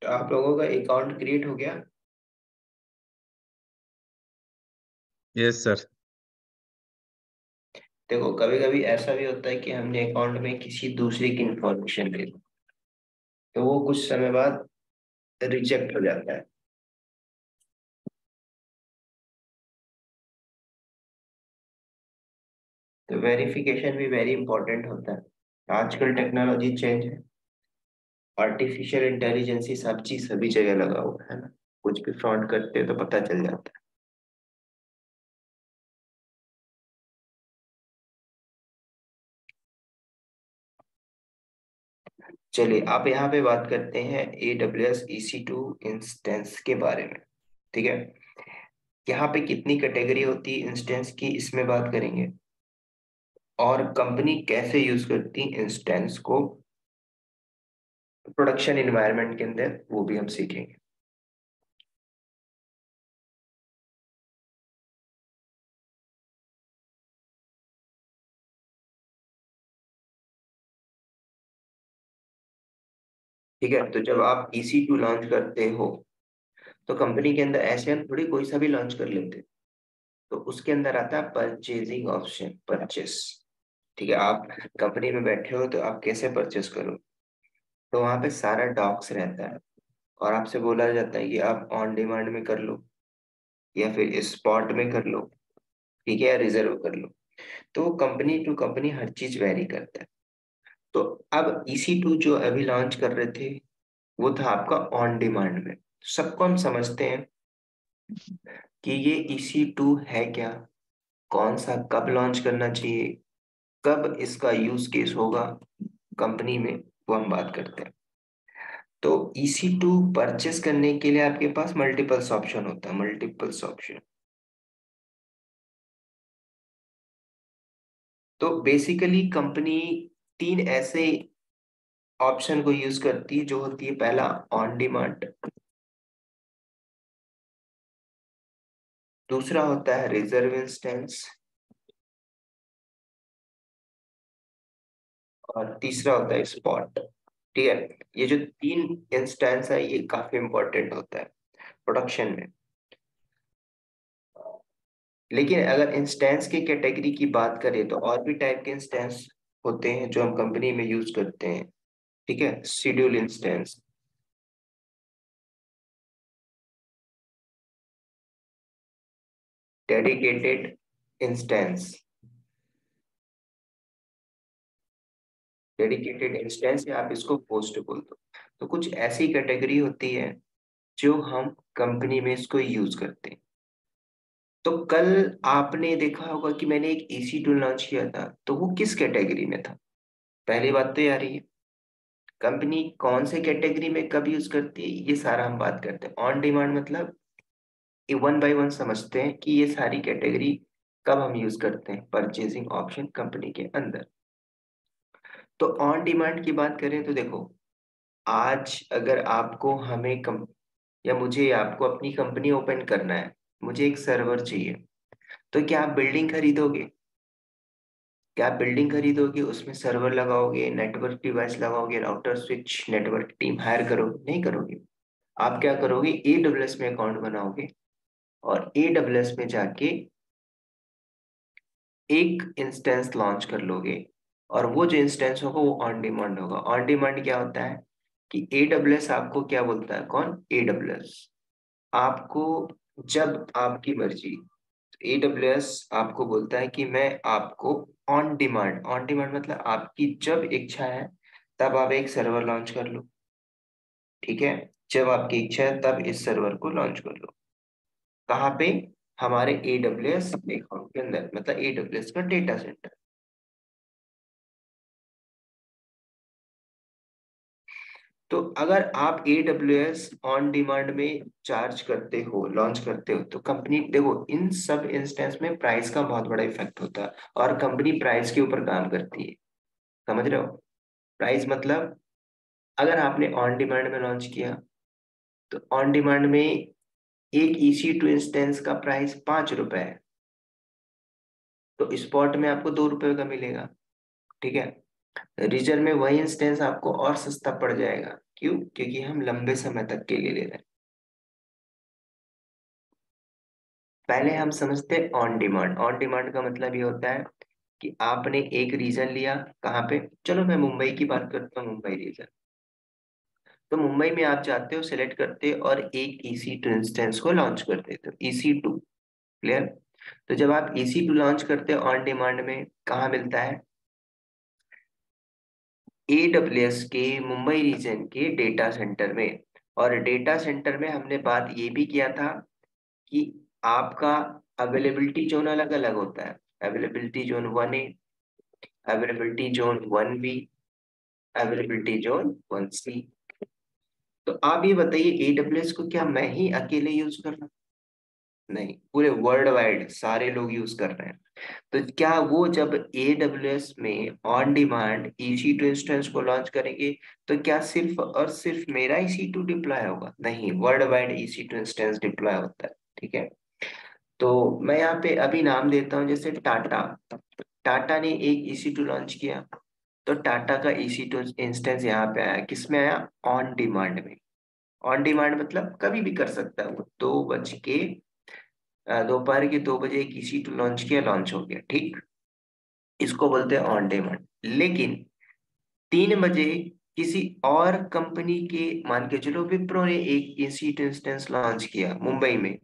तो आप लोगों का अकाउंट क्रिएट हो गया? Yes sir. देखो, कभी कभी ऐसा भी होता है कि हमने अकाउंट में किसी दूसरे की इंफॉर्मेशन दे दी, तो वो कुछ समय बाद रिजेक्ट हो जाता है। तो वेरिफिकेशन भी वेरी इंपॉर्टेंट होता है। आजकल टेक्नोलॉजी चेंज है, आर्टिफिशियल इंटेलिजेंस सब चीज सभी जगह लगा हुआ है ना। कुछ भी फ्रॉड करते हैं तो पता चल जाता है। चलिए, आप यहाँ पे बात करते हैं AWS EC2 इंस्टेंस के बारे में। ठीक है, यहाँ पे कितनी कैटेगरी होती है इंस्टेंस की, इसमें बात करेंगे। और कंपनी कैसे यूज करती इंस्टेंस को प्रोडक्शन एनवायरनमेंट के अंदर, वो भी हम सीखेंगे। ठीक है, तो जब आप EC2 लॉन्च करते हो तो कंपनी के अंदर ऐसे हम थोड़ी कोई सा भी लॉन्च कर लेते। तो उसके अंदर आता है परचेजिंग ऑप्शन, परचेस। ठीक है, आप कंपनी में बैठे हो तो आप कैसे परचेस करो? तो वहां पे सारा डॉक्स रहता है, और आपसे बोला जाता है कि आप ऑन डिमांड में कर लो या फिर स्पॉट में कर लो। ठीक है, या रिजर्व कर लो। तो कंपनी टू कंपनी हर चीज वेरी करता है। तो अब EC2 जो अभी लॉन्च कर रहे थे, वो था आपका ऑन डिमांड में। सबको हम समझते हैं कि ये EC2 है क्या, कौन सा, कब लॉन्च करना चाहिए, कब इसका यूज केस होगा कंपनी में, वो हम बात करते हैं। तो EC2 परचेस करने के लिए आपके पास मल्टीपल्स ऑप्शन होता है, मल्टीपल्स ऑप्शन। तो बेसिकली कंपनी तीन ऐसे ऑप्शन को यूज करती है, जो होती है पहला ऑन डिमांड, दूसरा होता है रिजर्व इंस्टेंस, और तीसरा होता है स्पॉट। ठीक है, ये जो तीन इंस्टेंस है ये काफी इंपॉर्टेंट होता है प्रोडक्शन में। लेकिन अगर इंस्टेंस की कैटेगरी की बात करें तो और भी टाइप के इंस्टेंस होते हैं जो हम कंपनी में यूज करते हैं। ठीक है, schedule instance, dedicated instance, dedicated instance या आप इसको पोस्ट बोल दो। तो कुछ ऐसी कैटेगरी होती है जो हम कंपनी में इसको यूज करते हैं। तो कल आपने देखा होगा कि मैंने एक EC2 लॉन्च किया था, तो वो किस कैटेगरी में था? पहली बात तो यार, ये कंपनी कौन से कैटेगरी में कब यूज करती है, ये सारा हम बात करते हैं। ऑन डिमांड मतलब ये वन बाय वन समझते हैं कि ये सारी कैटेगरी कब हम यूज करते हैं परचेजिंग ऑप्शन कंपनी के अंदर। तो ऑन डिमांड की बात करें तो देखो, आज अगर आपको हमें या मुझे आपको अपनी कंपनी ओपन करना है, मुझे एक सर्वर चाहिए। तो क्या आप बिल्डिंग खरीदोगे? क्या आप बिल्डिंग खरीदोगे, उसमें सर्वर लगाओगे, नेटवर्क डिवाइस लगाओगे, router switch, network team hire करोगे? नहीं करोगे। आप क्या करोगे, AWS में अकाउंट बनाओगे, और AWS में जाके एक इंस्टेंस लॉन्च कर लोगे। और वो जो इंस्टेंस होगा वो ऑन डिमांड होगा। ऑन डिमांड क्या होता है कि AWS आपको क्या बोलता है, कौन, AWS आपको जब आपकी मर्जी, AWS आपको बोलता है कि मैं आपको ऑन डिमांड, ऑन डिमांड मतलब आपकी जब इच्छा है तब आप एक सर्वर लॉन्च कर लो। ठीक है, जब आपकी इच्छा है तब इस सर्वर को लॉन्च कर लो। कहाँ पे? हमारे AWS अकाउंट के अंदर, मतलब AWS का डेटा सेंटर। तो अगर आप AWS ऑन डिमांड में चार्ज करते हो, लॉन्च करते हो, तो कंपनी देखो, इन सब इंस्टेंस में प्राइस का बहुत बड़ा इफेक्ट होता है, और कंपनी प्राइस के ऊपर काम करती है। समझ रहे हो? प्राइस मतलब अगर आपने ऑन डिमांड में लॉन्च किया, तो ऑन डिमांड में एक EC2 इंस्टेंस का प्राइस 5 रुपए है, तो स्पॉट में आपको 2 रुपए का मिलेगा। ठीक है, रीजन में वही इंस्टेंस आपको और सस्ता पड़ जाएगा। क्यों? क्योंकि हम लंबे समय तक के लिए ले रहे हैं। पहले हम समझते हैं ऑन डिमांड। ऑन डिमांड का मतलब ये होता है कि आपने एक रीजन लिया। कहाँ पे? चलो मैं मुंबई की बात करता हूँ, मुंबई रीजन। तो मुंबई में आप जाते हो, सिलेक्ट करते हो और एक EC2 इंस्टेंस को लॉन्च कर देते हो, EC2। क्लियर? तो जब आप EC2 लॉन्च करते हो ऑन डिमांड में, कहाँ मिलता है? AWS के मुंबई रीजन के डेटा सेंटर में। और डेटा सेंटर में हमने बात ये भी किया था कि आपका अवेलेबिलिटी जोन अलग अलग होता है। Availability zone 1A, availability zone 1B, availability zone 1C। तो आप ये बताइए, AWS को क्या मैं ही अकेले यूज कर रहा हूँ? नहीं, पूरे वर्ल्ड वाइड सारे लोग यूज कर रहे हैं। तो क्या वो जब AWS में ऑन डिमांड EC2 इंस्टेंस को लॉन्च करेंगे, तो क्या सिर्फ और सिर्फ मेरा EC2 डिप्लॉय होगा? नहीं, world wide EC2 instance deploy होता है। ठीक है? तो मैं यहाँ पे अभी नाम देता हूँ, जैसे टाटा। टाटा ने एक EC2 लॉन्च किया, तो टाटा का EC2 इंस्टेंस यहाँ पे आया। किसमें आया? ऑन डिमांड में। ऑन डिमांड मतलब कभी भी कर सकता है वो। दोपहर के 2 बजे एक EC2 लॉन्च किया, लॉन्च हो गया। ठीक, इसको बोलते हैं ऑन डिमांड। लेकिन 3 बजे किसी और कंपनी के, मान के चलो विप्रो ने एक EC2 इंस्टेंस लॉन्च किया मुंबई में।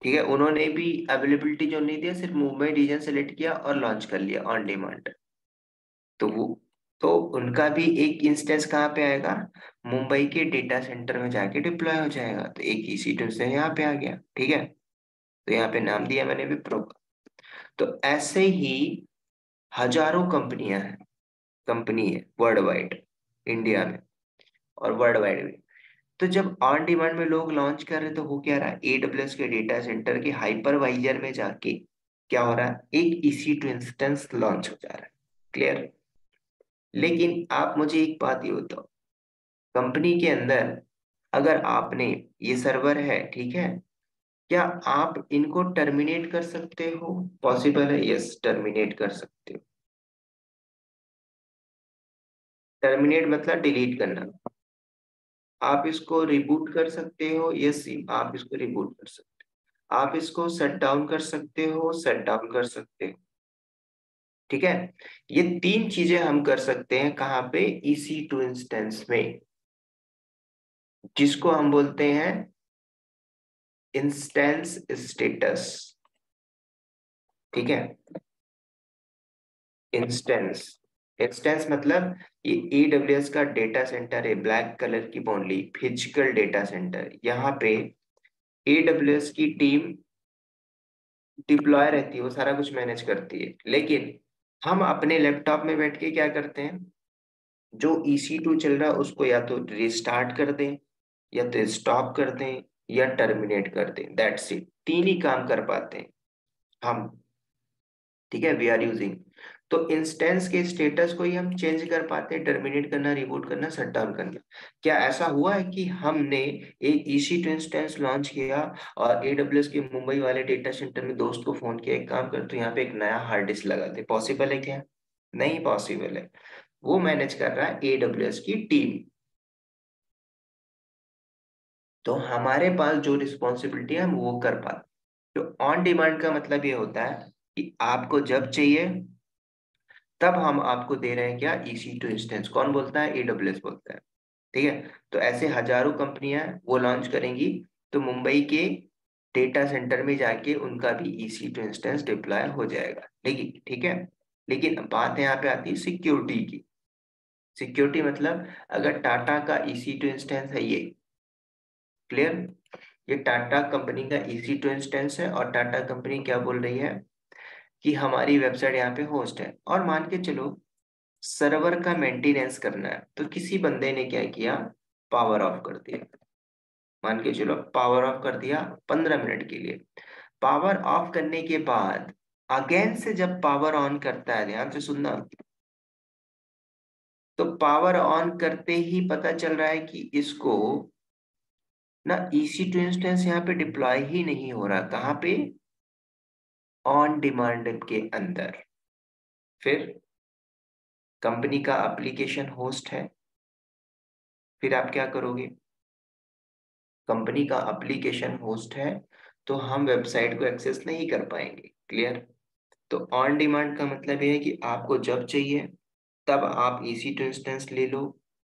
ठीक है, उन्होंने भी अवेलेबिलिटी जो नहीं दिया, सिर्फ मुंबई रीजन सेलेक्ट किया और लॉन्च कर लिया ऑन डिमांड। तो वो, तो उनका भी एक इंस्टेंस कहाँ पे आएगा? मुंबई के डेटा सेंटर में जाके डिप्लॉय हो जाएगा। तो एक EC2 से यहाँ पे आ गया। ठीक है? तो यहाँ पे नाम दिया मैंने विप्रो का। तो ऐसे ही हजारों कंपनियां हैं, कंपनी है वर्ल्ड वाइड, इंडिया में और वर्ल्ड वाइड में। तो जब ऑन डिमांड में लोग लॉन्च कर रहे, तो हो क्या रहा है? AWS के डेटा सेंटर के हाइपरवाइजर में जाके क्या हो रहा है? एक EC2 इंस्टेंस लॉन्च हो जा रहा है। क्लियर? लेकिन आप मुझे एक बात ये बताओ, कंपनी के अंदर अगर आपने, ये सर्वर है, ठीक है, क्या आप इनको टर्मिनेट कर सकते हो? पॉसिबल है? यस, टर्मिनेट कर सकते हो। टर्मिनेट मतलब डिलीट करना। आप इसको रिबूट कर सकते हो? यस, आप इसको रिबूट कर सकते हो। आप इसको शट डाउन कर सकते हो? शट डाउन कर सकते हो। ठीक है? ये 3 चीजें हम कर सकते हैं। कहाँ पे? EC2 इंस्टेंस में, जिसको हम बोलते हैं इंस्टेंस स्टेटस। ठीक है? इंस्टेंस, इंस्टेंस मतलब ये AWS का डेटा सेंटर है, ब्लैक कलर की बाउंड्री, फिजिकल डेटा सेंटर। यहाँ पे AWS की टीम डिप्लॉय रहती है, वो सारा कुछ मैनेज करती है। लेकिन हम अपने लैपटॉप में बैठ के क्या करते हैं? जो EC2 चल रहा है उसको या तो रिस्टार्ट कर दें, या तो स्टॉप कर दें, या टर्मिनेट कर दें। दैट्स इट, 3 ही काम कर पाते हैं हम। ठीक है? वी आर यूजिंग, तो इंस्टेंस के स्टेटस को ही हम चेंज कर पाते हैं, टर्मिनेट करना, रिबूट करना, शट डाउन करना। क्या ऐसा हुआ है कि हमने एक EC2 इंस्टेंस लॉन्च किया और AWS के मुंबई वाले डेटा सेंटर में दोस्त को फोन किया, एक काम कर तो यहाँ पे एक नया हार्ड डिस्क लगा दे? पॉसिबल है क्या? नहीं पॉसिबल है। वो मैनेज कर रहा है AWS की टीम। तो हमारे पास जो रिस्पॉन्सिबिलिटी है हम वो कर पाते। तो ऑन डिमांड का मतलब ये होता है कि आपको जब चाहिए तब हम आपको दे रहे हैं क्या? EC2 instance. कौन बोलता है? AWS बोलता है। ठीक है? तो ऐसे हजारों कंपनियां वो लॉन्च करेंगी, तो मुंबई के डेटा सेंटर में जाके उनका भी EC2 इंस्टेंस डिप्लॉय हो जाएगा। लेकिन ठीक है, लेकिन बात यहाँ पे आती है सिक्योरिटी की। सिक्योरिटी मतलब अगर टाटा का EC2 इंस्टेंस है ये, क्लियर, ये टाटा कंपनी का EC2 इंस्टेंस है, और टाटा कंपनी क्या बोल रही है कि हमारी वेबसाइट यहाँ पे होस्ट है, और मान के चलो सर्वर का मेंटेनेंस करना है, तो किसी बंदे ने क्या किया? पावर ऑफ कर दिया। मान के चलो पावर ऑफ कर दिया 15 मिनट के लिए। पावर ऑफ करने के बाद अगेन से जब पावर ऑन करता है, ध्यान से सुनना, तो पावर ऑन करते ही पता चल रहा है कि इसको ना EC2 इंस्टेंस यहाँ पे डिप्लॉय ही नहीं हो रहा। कहाँ पे? ऑन डिमांड के अंदर। फिर कंपनी का एप्लीकेशन होस्ट है। फिर आप क्या करोगे, कंपनी का एप्लीकेशन होस्ट है तो हम वेबसाइट को एक्सेस नहीं कर पाएंगे। क्लियर। तो ऑन डिमांड का मतलब ये है कि आपको जब चाहिए तब आप EC2 इंस्टेंस ले लो।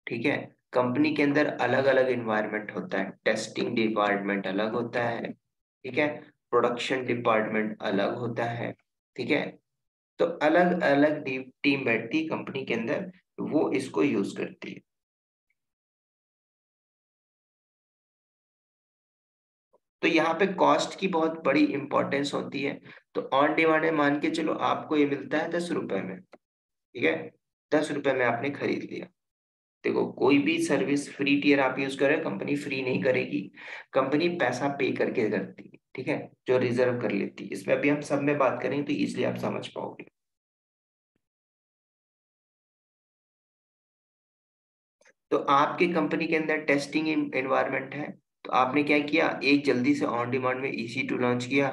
ठीक है। कंपनी के अंदर अलग अलग इन्वायरमेंट होता है, टेस्टिंग डिपार्टमेंट अलग होता है, ठीक है, प्रोडक्शन डिपार्टमेंट अलग होता है, ठीक है। तो अलग अलग टीम बैठती कंपनी के अंदर, वो इसको यूज करती है। तो यहाँ पे कॉस्ट की बहुत बड़ी इंपॉर्टेंस होती है। तो ऑन डिमांड में मान के चलो आपको ये मिलता है 10 रुपए में, ठीक है, 10 रुपए में आपने खरीद लिया। देखो कोई भी सर्विस फ्री टियर आप यूज करें, कंपनी फ्री नहीं करेगी, कंपनी पैसा पे करके करती है, ठीक है, जो रिजर्व कर लेती है। इसमें अभी हम सब में बात करेंगे तो इजिली आप समझ पाओगे। तो आपके कंपनी के अंदर टेस्टिंग एनवायरनमेंट है, तो आपने क्या किया, एक जल्दी से ऑन डिमांड में EC2 लॉन्च किया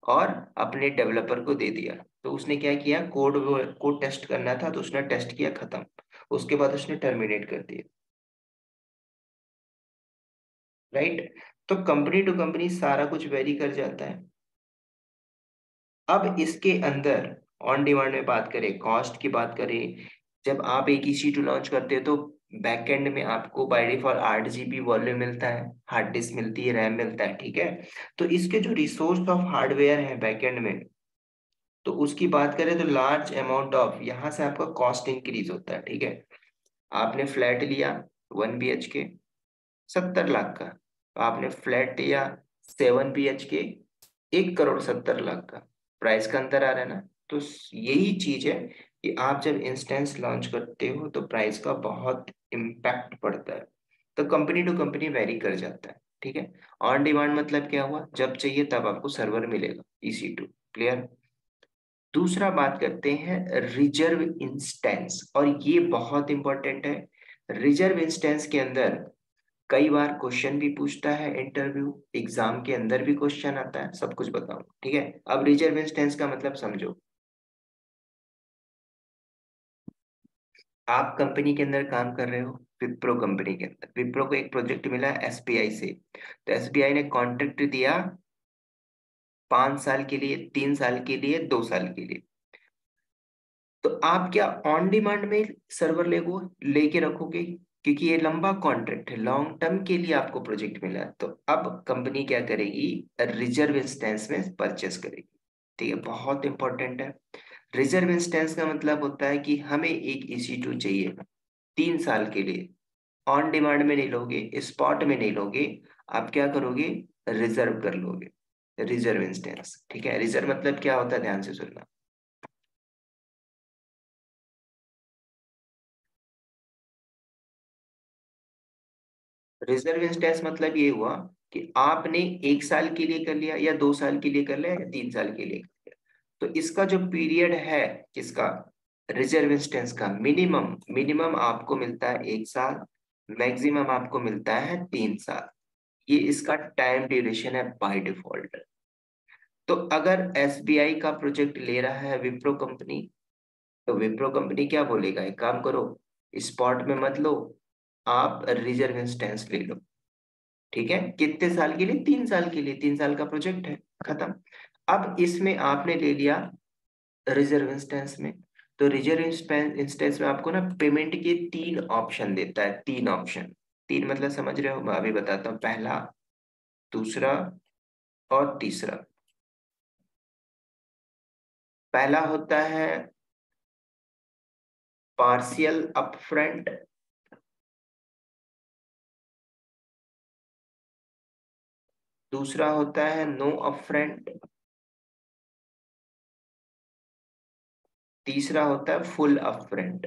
और अपने डेवलपर को दे दिया। तो उसने क्या किया, कोड टेस्ट करना था तो उसने टेस्ट किया, खत्म। उसके बाद उसने टर्मिनेट कर दिया। राइट। तो कंपनी टू कंपनी सारा कुछ वेरी कर जाता है। अब इसके अंदर ऑन डिमांड में बात करें, कॉस्ट की बात करें, जब आप एक EC2 लॉन्च करते हो तो बैकएंड में आपको बाय डिफॉल्ट 8 GB वॉल्यूम मिलता है, हार्ड डिस्क मिलती है, रैम मिलता है, ठीक है। तो इसके जो रिसोर्स ऑफ हार्डवेयर है बैकएंड में, तो उसकी बात करें तो लार्ज अमाउंट ऑफ, यहाँ से आपका कॉस्ट इंक्रीज होता है, ठीक है। आपने फ्लैट लिया 1 BHK 70 लाख का, तो आपने फ्लैट लिया 7 BHK 1 करोड़ 70 लाख का, प्राइस का अंतर आ रहा है ना। तो यही चीज है कि आप जब इंस्टेंस लॉन्च करते हो तो प्राइस का बहुत इम्पैक्ट पड़ता है। तो कंपनी टू कंपनी वेरी कर जाता है, ठीक है। ऑन डिमांड मतलब क्या हुआ, जब चाहिए तब आपको सर्वर मिलेगा, EC2। क्लियर। दूसरा बात करते हैं रिजर्व इंस्टेंस, और ये बहुत इंपॉर्टेंट है। रिजर्व इंस्टेंस के अंदर कई बार क्वेश्चन भी पूछता है, इंटरव्यू एग्जाम के अंदर भी क्वेश्चन आता है, सब कुछ बताऊं, ठीक है। अब रिजर्व इंस्टेंस का मतलब समझो। आप कंपनी के अंदर काम कर रहे हो, विप्रो कंपनी के अंदर, विप्रो को एक प्रोजेक्ट मिला SBI से, तो SBI ने कॉन्ट्रैक्ट दिया 5 साल के लिए, 3 साल के लिए, 2 साल के लिए। तो आप क्या ऑन डिमांड में सर्वर लेगो लेके रखोगे, क्योंकि ये लंबा कॉन्ट्रैक्ट है, लॉन्ग टर्म के लिए आपको प्रोजेक्ट मिला है। तो अब कंपनी क्या करेगी, रिजर्व इंस्टेंस में परचेस करेगी। ठीक है, बहुत इंपॉर्टेंट है। रिजर्व इंस्टेंस का मतलब होता है कि हमें एक EC2 चाहिए 3 साल के लिए, ऑन डिमांड में नहीं लोगे, स्पॉट में नहीं लोगे, आप क्या करोगे, रिजर्व कर लोगे, रिजर्व इंस्टेंस। ठीक है, रिजर्व मतलब क्या होता है, ध्यान से सुनना। रिजर्व इंस्टेंस मतलब ये हुआ कि आपने 1 साल के लिए कर लिया, या 2 साल के लिए कर लिया, या 3 साल के लिए कर लिया, तो इसका जो पीरियड है, किसका, रिजर्व इंस्टेंस का, मिनिमम मिनिमम आपको मिलता है 1 साल, मैक्सिमम आपको मिलता है 3 साल। ये इसका टाइम ड्यूरेशन है बाय डिफॉल्ट। तो अगर SBI का प्रोजेक्ट ले रहा है विप्रो कंपनी, तो विप्रो कंपनी क्या बोलेगा, एक काम करो, स्पॉट में मत लो, आप रिजर्व इंस्टेंस ले लो। ठीक है, कितने साल के लिए, 3 साल के लिए, 3 साल का प्रोजेक्ट है, खत्म। अब इसमें आपने ले लिया रिजर्व इंस्टेंस में, तो रिजर्व इंस्टेंस में आपको ना पेमेंट के 3 ऑप्शन देता है, 3 ऑप्शन। तीन मतलब समझ रहे हो, मैं अभी बताता हूँ, पहला, दूसरा और तीसरा। पहला होता है पार्शियल अपफ्रंट, दूसरा होता है नो अपफ्रंट, तीसरा होता है फुल अपफ्रंट।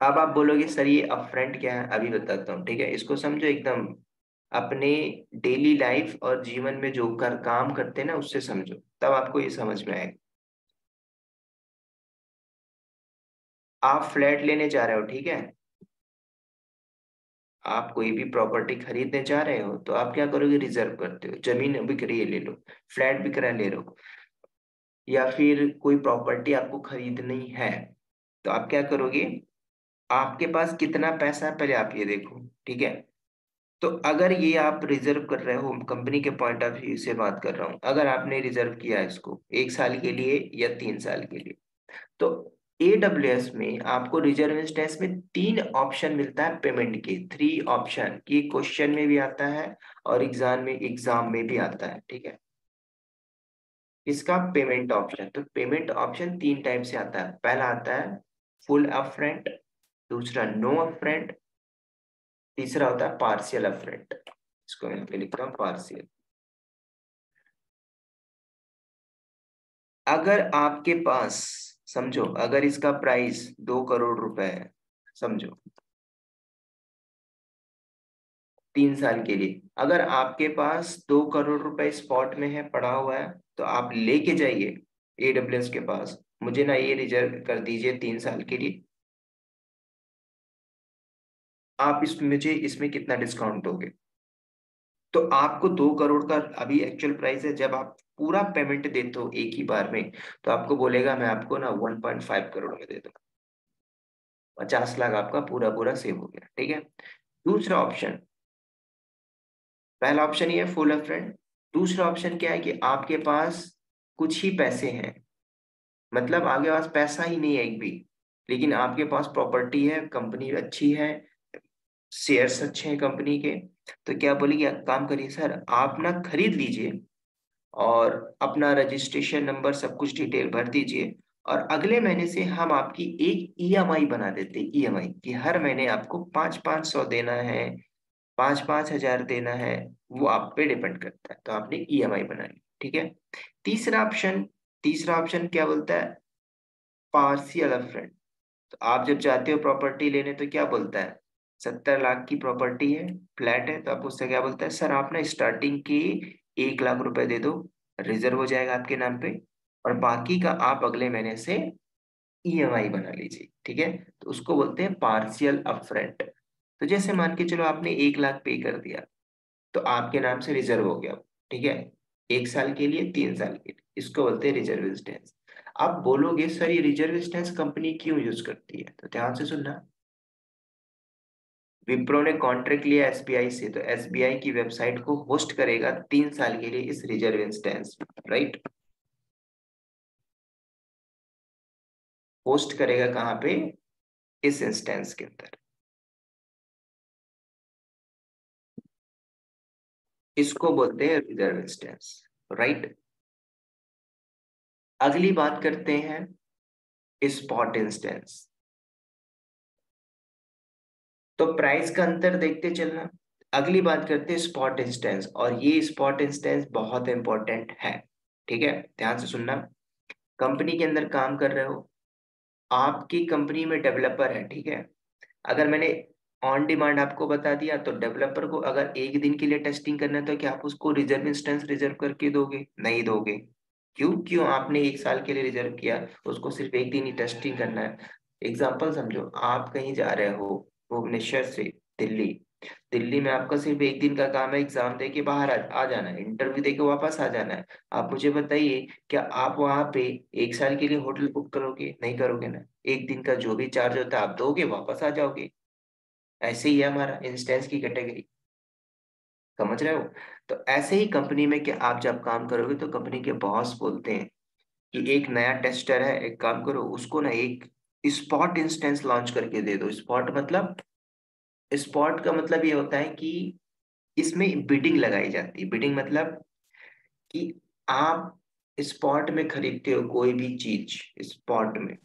अब आप बोलोगे सर ये अपफ्रंट क्या है, अभी बताता हूँ, ठीक है, इसको समझो एकदम अपने डेली लाइफ और जीवन में जो कर काम करते हैं ना उससे समझो, तब आपको ये समझ में आएगा। आप फ्लैट लेने जा रहे हो, ठीक है, आप कोई भी प्रॉपर्टी खरीदने जा रहे हो तो आप क्या करोगे, रिजर्व करते हो। जमीन बिक रही है, ले लो। फ्लैट बिक रहा है, ले लो। या फिर कोई प्रॉपर्टी आपको खरीदनी है तो आप क्या करोगे, आपके पास कितना पैसा है पहले आप ये देखो, ठीक है। तो अगर ये आप रिजर्व कर रहे हो, कंपनी के पॉइंट ऑफ व्यू से बात कर रहा हूँ, अगर आपने रिजर्व किया है इसको 1 साल के लिए या 3 साल के लिए, तो AWS में आपको रिजर्व इंस्टेंस में 3 ऑप्शन मिलता है पेमेंट के, 3 ऑप्शन। ये क्वेश्चन में भी आता है और एग्जाम में भी आता है, ठीक है। इसका पेमेंट ऑप्शन, तो पेमेंट ऑप्शन 3 टाइप से आता है। पहला आता है फुल अपफ्रंट, दूसरा नो अपफ्रंट, तीसरा होता है पार्शियल अपफ्रंट। इसको मैं यहाँ पे लिखता हूँ पार्शियल। अगर आपके पास, समझो अगर इसका प्राइस 2 करोड़ रुपए है, समझो 3 साल के लिए, अगर आपके पास 2 करोड़ रुपए स्पॉट में है, पड़ा हुआ है, तो आप लेके जाइए AWS के पास, मुझे ना ये रिजर्व कर दीजिए 3 साल के लिए। आप मुझे इसमें कितना डिस्काउंट दोगे? तो आपको 2 करोड़ का अभी एक्चुअल प्राइस है, जब आप पूरा पेमेंट देते हो एक ही बार में, तो आपको बोलेगा मैं आपको ना 1.5 करोड़ में दे दूँ। 50 लाख आपका पूरा पूरा सेव हो गया, ठीक है। दूसरा ऑप्शन, पहला ऑप्शन ये है फुल अपफ्रंट। दूसरा ऑप्शन क्या है कि आपके पास कुछ ही पैसे हैं, मतलब आपके पास पैसा ही नहीं है एक भी, लेकिन आपके पास प्रॉपर्टी है, कंपनी अच्छी है, शेयर्स अच्छे हैं कंपनी के। तो क्या बोलेगी, काम करिए सर, आप ना खरीद लीजिए और अपना रजिस्ट्रेशन नंबर सब कुछ डिटेल भर दीजिए, और अगले महीने से हम आपकी एक EMI बना देते हैं। EMI कि हर महीने आपको 5-500 देना है, 5-5 हजार देना है, वो आप पे डिपेंड करता है। तो आपने EMI बना ली, ठीक है। तीसरा ऑप्शन, तीसरा ऑप्शन क्या बोलता है, पार्शियल अपफ्रंट। तो आप जब जाते हो प्रॉपर्टी लेने तो क्या बोलता है, 70 लाख की प्रॉपर्टी है, फ्लैट है, तो आप उससे क्या बोलता है, सर आप ना स्टार्टिंग की 1 लाख रुपए दे दो, रिजर्व हो जाएगा आपके नाम पे, और बाकी का आप अगले महीने से EMI बना लीजिए, ठीक है। तो उसको बोलते हैं पार्शियल अपफ्रंट। तो जैसे मान के चलो आपने 1 लाख पे कर दिया, तो आपके नाम से रिजर्व हो गया, ठीक है। 1 साल के लिए, 3 साल के लिए, इसको बोलते हैं रिजर्व इंस्टेंस। आप बोलोगे सर ये रिजर्व इंस्टेंस कंपनी क्यों यूज करती है, तो ध्यान से सुनना। विप्रो ने कॉन्ट्रैक्ट लिया SBI से, तो SBI की वेबसाइट को होस्ट करेगा 3 साल के लिए इस रिजर्व इंस्टेंस, राइट। होस्ट करेगा कहाँ पे, इस इंस्टेंस के अंदर। इसको बोलते हैं रिजर्व इंस्टेंस, राइट। अगली बात करते हैं स्पॉट इंस्टेंस। तो प्राइस का अंतर देखते चलना। अगली बात करते हैं स्पॉट इंस्टेंस, और ये स्पॉट इंस्टेंस बहुत इंपॉर्टेंट है, ठीक है। ध्यान से सुनना। कंपनी के अंदर काम कर रहे हो, आपकी कंपनी में डेवलपर है, ठीक है। अगर मैंने ऑन डिमांड आपको बता दिया, तो डेवलपर को अगर एक दिन के लिए टेस्टिंग करना है तो क्या आप उसको रिजर्व इंस्टेंस रिजर्व करके दोगे? नहीं दोगे। क्यों? क्यों आपने 1 साल के लिए रिजर्व किया, उसको सिर्फ एक दिन ही टेस्टिंग करना है। एग्जाम्पल समझो, आप कहीं जा रहे हो भुवनेश्वर से दिल्ली, दिल्ली में आपका सिर्फ एक दिन का काम है, एग्जाम दे के बाहर आ जाना है, इंटरव्यू दे के वापस आ जाना है। आप मुझे बताइए, क्या आप वहां पे 1 साल के लिए होटल बुक करोगे? नहीं करोगे ना। एक दिन का जो भी चार्ज होता है आप दोगे, वापस आ जाओगे। ऐसे ही है हमारा इंस्टेंस की कैटेगरी, समझ रहे हो। तो ऐसे ही कंपनी में कि आप जब काम करोगे तो कंपनी के बॉस बोलते हैं कि एक नया टेस्टर है, एक काम करो उसको ना एक स्पॉट इंस्टेंस लॉन्च करके दे दो। स्पॉट मतलब, स्पॉट का मतलब ये होता है कि इसमें बिडिंग लगाई जाती है। बिडिंग मतलब कि आप स्पॉट में खरीदते हो कोई भी चीज स्पॉट में,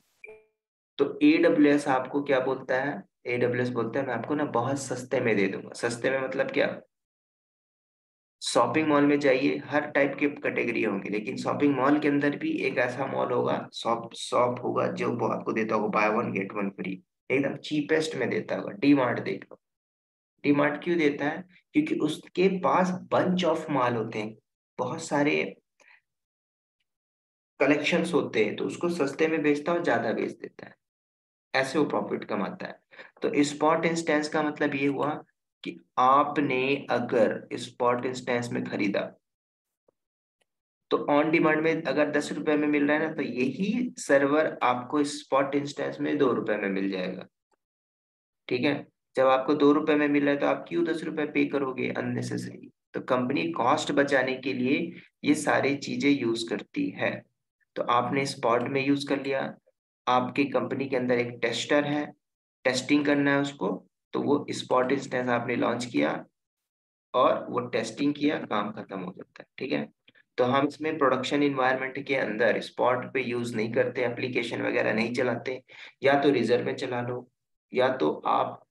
तो AWS आपको क्या बोलता है, AWS बोलता है मैं आपको ना बहुत सस्ते में दे दूंगा। सस्ते में मतलब क्या, शॉपिंग मॉल में जाइए, हर टाइप के कैटेगरी होंगे, लेकिन शॉपिंग मॉल के अंदर भी एक ऐसा मॉल होगा, शॉप शॉप होगा जो वो आपको देता होगा by one get one free, एकदम चीपेस्ट में देता होगा। डी मार्ट देख लो। डी मार्ट क्यों देता है? क्योंकि उसके पास बंच ऑफ माल होते हैं, बहुत सारे कलेक्शंस होते हैं, तो उसको सस्ते में बेचता है और ज्यादा बेच देता है, ऐसे वो प्रॉफिट कमाता है। तो स्पॉट इंस्टेंस का मतलब ये हुआ कि आपने अगर स्पॉट इंस्टेंस में खरीदा तो ऑन डिमांड में अगर 10 रुपए में मिल रहा है ना, तो यही सर्वर आपको स्पॉट इंस्टेंस में 2 रुपए में मिल जाएगा। ठीक है। जब आपको 2 रुपए में मिल रहा है तो आप क्यों 10 रुपए पे करोगे अननेसेसरी? तो कंपनी कॉस्ट बचाने के लिए ये सारी चीजें यूज करती है। तो आपने स्पॉट में यूज कर लिया, आपकी कंपनी के अंदर एक टेस्टर है, टेस्टिंग करना है उसको, तो वो स्पॉट इंस्टेंस आपने लॉन्च किया और वो टेस्टिंग किया, काम खत्म हो जाता है। ठीक है। तो हम इसमें प्रोडक्शन इन्वायरमेंट के अंदर स्पॉट पे यूज नहीं करते, एप्लीकेशन वगैरह नहीं चलाते। या तो रिजर्व में चला लो, या तो आप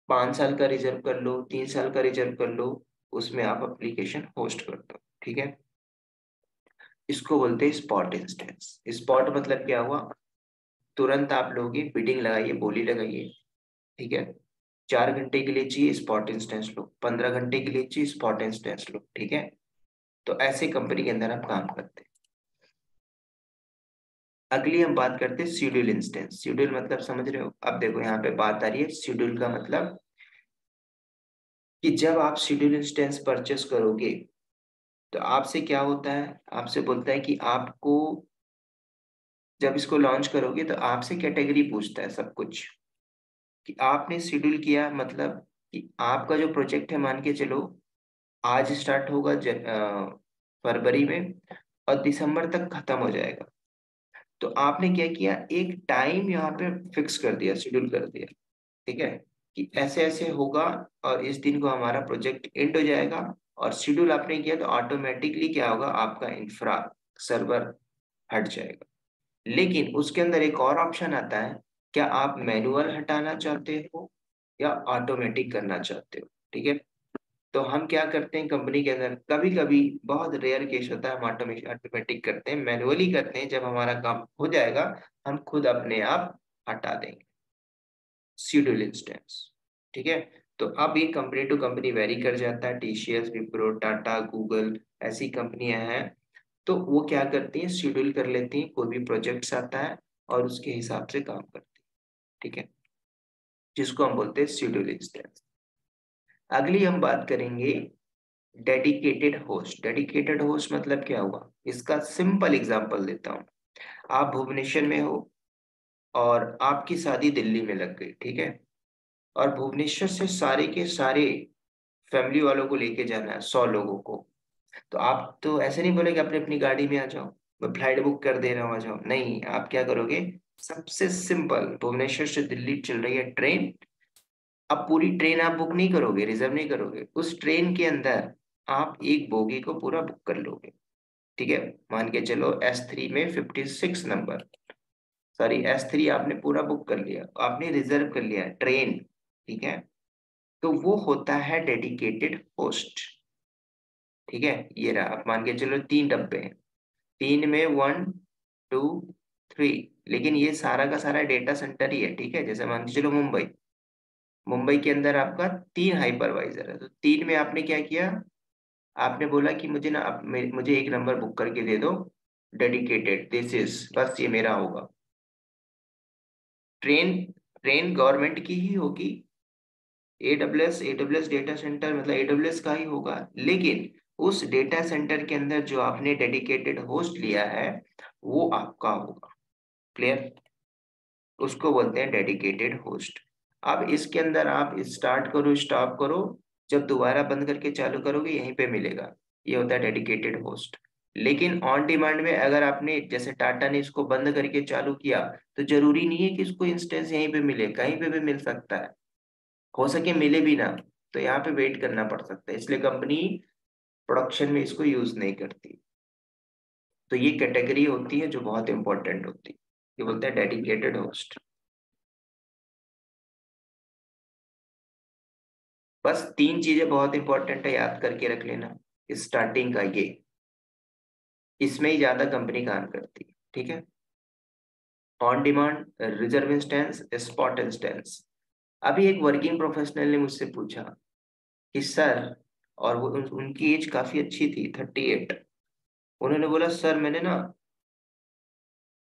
5 साल का रिजर्व कर लो, 3 साल का रिजर्व कर लो, उसमें आप एप्लीकेशन होस्ट कर दो। ठीक है। इसको बोलते हैं स्पॉट इंस्टेंस। स्पॉट मतलब क्या हुआ? तुरंत आप लोगे, बिडिंग लगाइए, बोली लगाइए। ठीक है। 4 घंटे के लिए चाहिए, स्पॉट इंस्टेंस लो। 15 घंटे के लिए चाहिए, स्पॉट इंस्टेंस लो। ठीक है। तो ऐसे कंपनी के अंदर हम काम करते हैं। अगली हम बात करते हैं शेड्यूल इंस्टेंस। शेड्यूल मतलब समझ रहे हो? अब देखो यहाँ पे बात आ रही है शेड्यूल का मतलब, कि जब आप शेड्यूल इंस्टेंस परचेस करोगे तो आपसे क्या होता है, आपसे बोलता है कि आपको, जब इसको लॉन्च करोगे तो आपसे कैटेगरी पूछता है सब कुछ, कि आपने शेड्यूल किया, मतलब कि आपका जो प्रोजेक्ट है, मान के चलो आज स्टार्ट होगा फरवरी में और दिसंबर तक खत्म हो जाएगा। तो आपने क्या किया, एक टाइम यहाँ पे फिक्स कर दिया, शेड्यूल कर दिया। ठीक है। कि ऐसे ऐसे होगा और इस दिन को हमारा प्रोजेक्ट एंड हो जाएगा। और शेड्यूल आपने किया तो ऑटोमेटिकली क्या होगा, आपका इंफ्रा सर्वर हट जाएगा। लेकिन उसके अंदर एक और ऑप्शन आता है, क्या आप मैनुअल हटाना चाहते हो या ऑटोमेटिक करना चाहते हो? ठीक है। तो हम क्या करते हैं कंपनी के अंदर, कभी कभी बहुत रेयर केस होता है, हम ऑटोमेटिक करते हैं, मैनुअली करते हैं। जब हमारा काम हो जाएगा हम खुद अपने आप हटा देंगे शेड्यूल इंस्टेंस। ठीक है। तो अब ये कंपनी टू कंपनी वेरी कर जाता है, टीसीएस, विप्रो, टाटा, गूगल, ऐसी कंपनियां हैं। तो वो क्या करती हैं, शेड्यूल कर लेती हैं, कोई भी प्रोजेक्ट्स आता है और उसके हिसाब से काम करती है। ठीक है। जिसको हम बोलते हैं शेड्यूल इंस्टेंस। अगली हम बात करेंगे डेडिकेटेड होस्ट। डेडिकेटेड होस्ट मतलब क्या हुआ, इसका सिंपल एग्जांपल देता हूँ। आप भुवनेश्वर में हो और आपकी शादी दिल्ली में लग गई। ठीक है। और भुवनेश्वर से सारे के सारे फैमिली वालों को लेके जाना है, 100 लोगों को। तो आप तो ऐसे नहीं बोलेगे अपनी अपनी गाड़ी में आ जाओ, मैं फ्लाइट बुक कर दे रहा हूँ आ जाओ। नहीं, आप क्या करोगे, सबसे सिंपल, भुवनेश्वर से दिल्ली चल रही है ट्रेन। अब पूरी ट्रेन आप बुक नहीं करोगे, रिजर्व नहीं करोगे, उस ट्रेन के अंदर आप एक बोगी को पूरा बुक कर लोगे। ठीक है। मान के चलो S3 में 56 नंबर, सॉरी S3 आपने पूरा बुक कर लिया, आपने रिजर्व कर लिया ट्रेन। ठीक है। तो वो होता है डेडिकेटेड होस्ट। ठीक है। ये रहा, आप मान के चलो 3 डब्बे हैं, 3 में 1, 2, 3, लेकिन ये सारा का सारा डेटा सेंटर ही है। ठीक है। जैसे मान के चलो मुंबई, मुंबई के अंदर आपका 3 हाइपरवाइजर है, तो 3 में आपने क्या किया, आपने बोला कि मुझे ना मुझे एक नंबर बुक करके दे दो, डेडिकेटेड, दिस इज, बस ये मेरा होगा। ट्रेन, ट्रेन गवर्नमेंट की ही होगी, एडब्ल्यूएस डेटा सेंटर मतलब एडब्ल्यूएस का ही होगा, लेकिन उस डेटा सेंटर के अंदर जो आपने डेडिकेटेड होस्ट लिया है वो आपका होगा। क्लियर? उसको बोलते हैं डेडिकेटेड होस्ट। अब इसके अंदर आप स्टार्ट करो, स्टॉप करो, जब दोबारा बंद करके चालू करोगे यहीं पे मिलेगा। ये होता है डेडिकेटेड होस्ट। लेकिन ऑन डिमांड में अगर आपने, जैसे टाटा ने इसको बंद करके चालू किया, तो जरूरी नहीं है कि इसको इंस्टेंस यहीं पे मिले, कहीं पे भी मिल सकता है, हो सके मिले भी ना, तो यहाँ पे वेट करना पड़ सकता है। इसलिए कंपनी प्रोडक्शन में इसको यूज नहीं करती। तो ये कैटेगरी होती है जो बहुत इंपॉर्टेंट होती है, ये बोलते हैं डेडिकेटेड होस्ट। बस 3 चीजें बहुत इंपॉर्टेंट है, याद करके रख लेना। स्टार्टिंग का ये, इसमें ही ज्यादा कंपनी काम करती है। ठीक है। On demand, reserve instance, spot instance. अभी एक वर्किंग प्रोफेशनल ने मुझसे पूछा कि सर, और वो उनकी एज काफी अच्छी थी, 38। उन्होंने बोला सर मैंने ना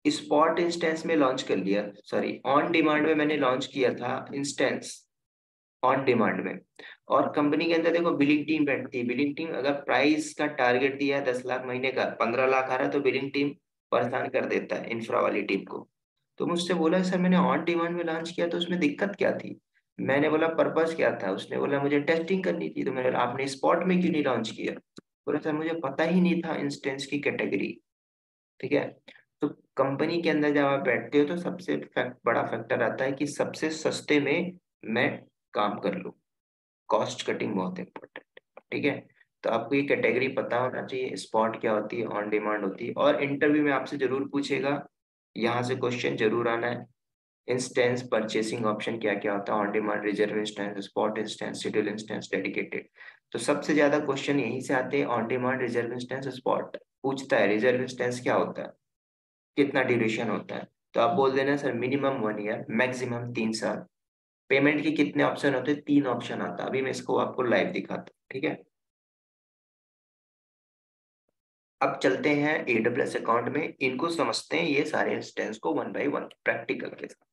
स्पॉट इंस्टेंस में लॉन्च कर लिया, सॉरी ऑन डिमांड में मैंने लॉन्च किया था इंस्टेंस, ऑन डिमांड में। और कंपनी के अंदर देखो बिलिंग टीम बैठती है, बिलिंग टीम अगर प्राइस का टारगेट दिया है 10 लाख महीने का, 15 लाख आ रहा है, तो बिलिंग टीम परेशान कर देता है इंफ्रा वाली टीम को। तो मुझसे बोला सर मैंने ऑन डिमांड में लॉन्च किया तो उसमें दिक्कत क्या थी। मैंने बोला पर्पस क्या था, उसने बोला मुझे टेस्टिंग करनी थी। तो मैंने बोला आपने स्पॉट में क्यों नहीं लॉन्च किया। बोला सर मुझे पता ही नहीं था इंस्टेंस की कैटेगरी। ठीक है। तो कंपनी के अंदर जब आप बैठते हो तो सबसे बड़ा फैक्टर आता है कि सबसे सस्ते में मैं काम कर लूँ। कॉस्ट कटिंग बहुत इंपॉर्टेंट है। ठीक है। तो आपको ये कैटेगरी पता होना चाहिए, स्पॉट क्या होती है, ऑन डिमांड होती है। और इंटरव्यू में आपसे जरूर पूछेगा, यहाँ से क्वेश्चन जरूर आना है, इंस्टेंस परचेसिंग ऑप्शन क्या क्या होता है, on demand, reserve instance, spot instance, schedule instance, dedicated. तो सबसे ज्यादा क्वेश्चन यहीं से आते हैं, on demand, reserve instance, spot. पूछता है रिजर्व इंस्टेंस क्या होता है, कितना ड्यूरेशन होता है। तो आप बोल देना सर मिनिमम 1 ईयर, मैक्सिमम 3 साल। पेमेंट के कितने ऑप्शन होते हैं, 3 ऑप्शन आता है। अभी मैं इसको आपको लाइव दिखाता हूँ। ठीक है। अब चलते हैं AWS अकाउंट में, इनको समझते हैं ये सारे इंस्टेंस को वन बाय वन प्रैक्टिकल के साथ।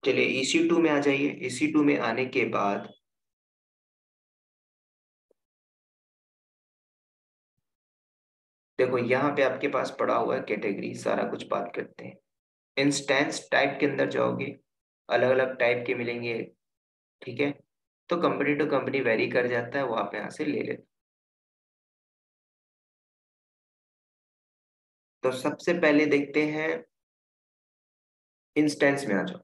चलिए EC2 में आ जाइए। EC2 में आने के बाद देखो यहाँ पे आपके पास पड़ा हुआ है कैटेगरी, सारा कुछ बात करते हैं। इंस्टेंस टाइप के अंदर जाओगे, अलग अलग टाइप के मिलेंगे। ठीक है। तो कंपनी टू कंपनी वेरी कर जाता है, वो आप यहाँ से ले लेते। तो सबसे पहले देखते हैं, इंस्टेंस में आ जाओ।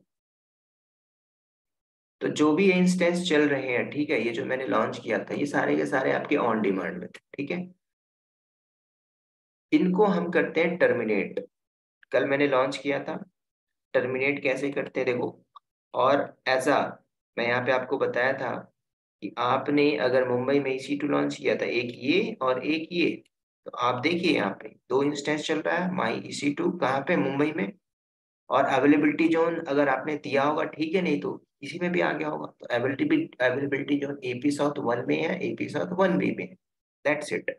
तो जो भी इंस्टेंस चल रहे हैं, ठीक है, ये जो मैंने लॉन्च किया था ये सारे के सारे आपके ऑन डिमांड में थे। ठीक है। इनको हम करते हैं टर्मिनेट। कल मैंने लॉन्च किया था, टर्मिनेट कैसे करते हैं देखो। और ऐसा मैं यहाँ पे आपको बताया था कि आपने अगर मुंबई में EC2 लॉन्च किया था, एक ये और एक ये, तो आप देखिए यहाँ पे 2 इंस्टेंस चल रहा है माई EC2 कहाँ पे, मुंबई में। और अवेलेबिलिटी जोन अगर आपने दिया होगा ठीक है, नहीं तो इसी में भी आ गया होगा। तो अवेलेबिलिटी जोन AP साउथ 1 में है, AP साउथ 1B में। That's it.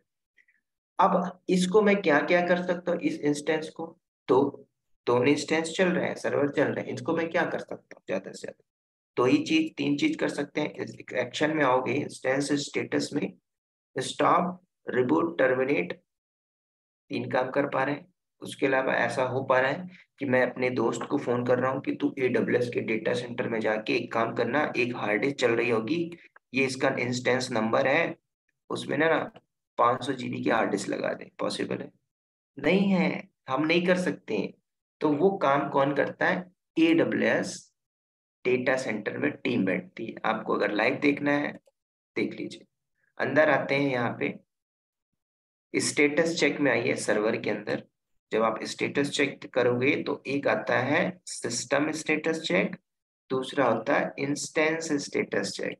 अब इसको मैं क्या क्या कर सकता हूँ इस इंस्टेंस को। तो दोनों इंस्टेंस चल रहे हैं, सर्वर चल रहे हैं, इसको मैं क्या कर सकता हूँ ज्यादा से ज्यादा। दो ही चीज, तीन चीज कर सकते हैं। एक्शन में आओगे इंस्टेंस स्टेटस में, स्टॉप, रिबूट, टर्मिनेट, 3 काम कर पा रहे हैं। उसके अलावा ऐसा हो पा रहा है कि मैं अपने दोस्त को फोन कर रहा हूँ कि तू AWS के डेटा सेंटर में जाके एक काम करना, एक हार्ड डिस्क चल रही होगी, ये इसका इंस्टेंस नंबर है, उसमें ना 500 GB की हार्ड डिस्क लगा दे। पॉसिबल है? नहीं है, हम नहीं कर सकते हैं। तो वो काम कौन करता है, AWS डेटा सेंटर में टीम बैठती है। आपको अगर लाइव देखना है देख लीजिए। अंदर आते हैं यहाँ पे, स्टेटस चेक में आइए सर्वर के अंदर। जब आप स्टेटस चेक करोगे तो एक आता है सिस्टम स्टेटस चेक, दूसरा होता है इंस्टेंस स्टेटस चेक।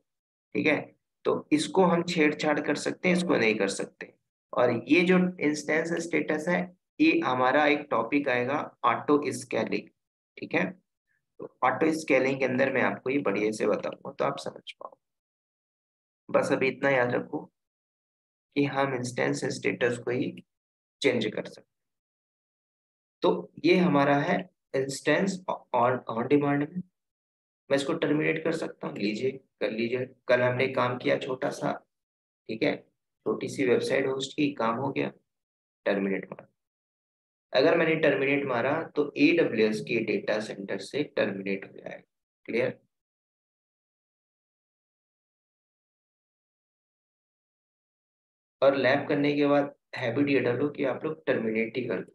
ठीक है। तो इसको हम छेड़छाड़ कर सकते हैं, इसको नहीं कर सकते। और ये जो इंस्टेंस स्टेटस है, ये हमारा एक टॉपिक आएगा, ऑटो स्केलिंग। ठीक है। तो ऑटो स्केलिंग के अंदर मैं आपको ये बढ़िया से बताऊंगा तो आप समझ पाओ। बस अभी इतना याद रखो कि हम इंस्टेंस स्टेटस को ही चेंज कर सकते। तो ये हमारा है इंस्टेंस ऑन ऑन डिमांड में। मैं इसको टर्मिनेट कर सकता हूँ, लीजिए कर लीजिए। कल हमने काम किया छोटा सा, ठीक है, छोटी सी वेबसाइट होस्ट की, काम हो गया, टर्मिनेट मारा। अगर मैंने टर्मिनेट मारा तो AWS के डेटा सेंटर से टर्मिनेट हो जाएगा। क्लियर? और लैब करने के बाद हैबिट ये डालो कि आप लोग टर्मिनेट ही कर दो,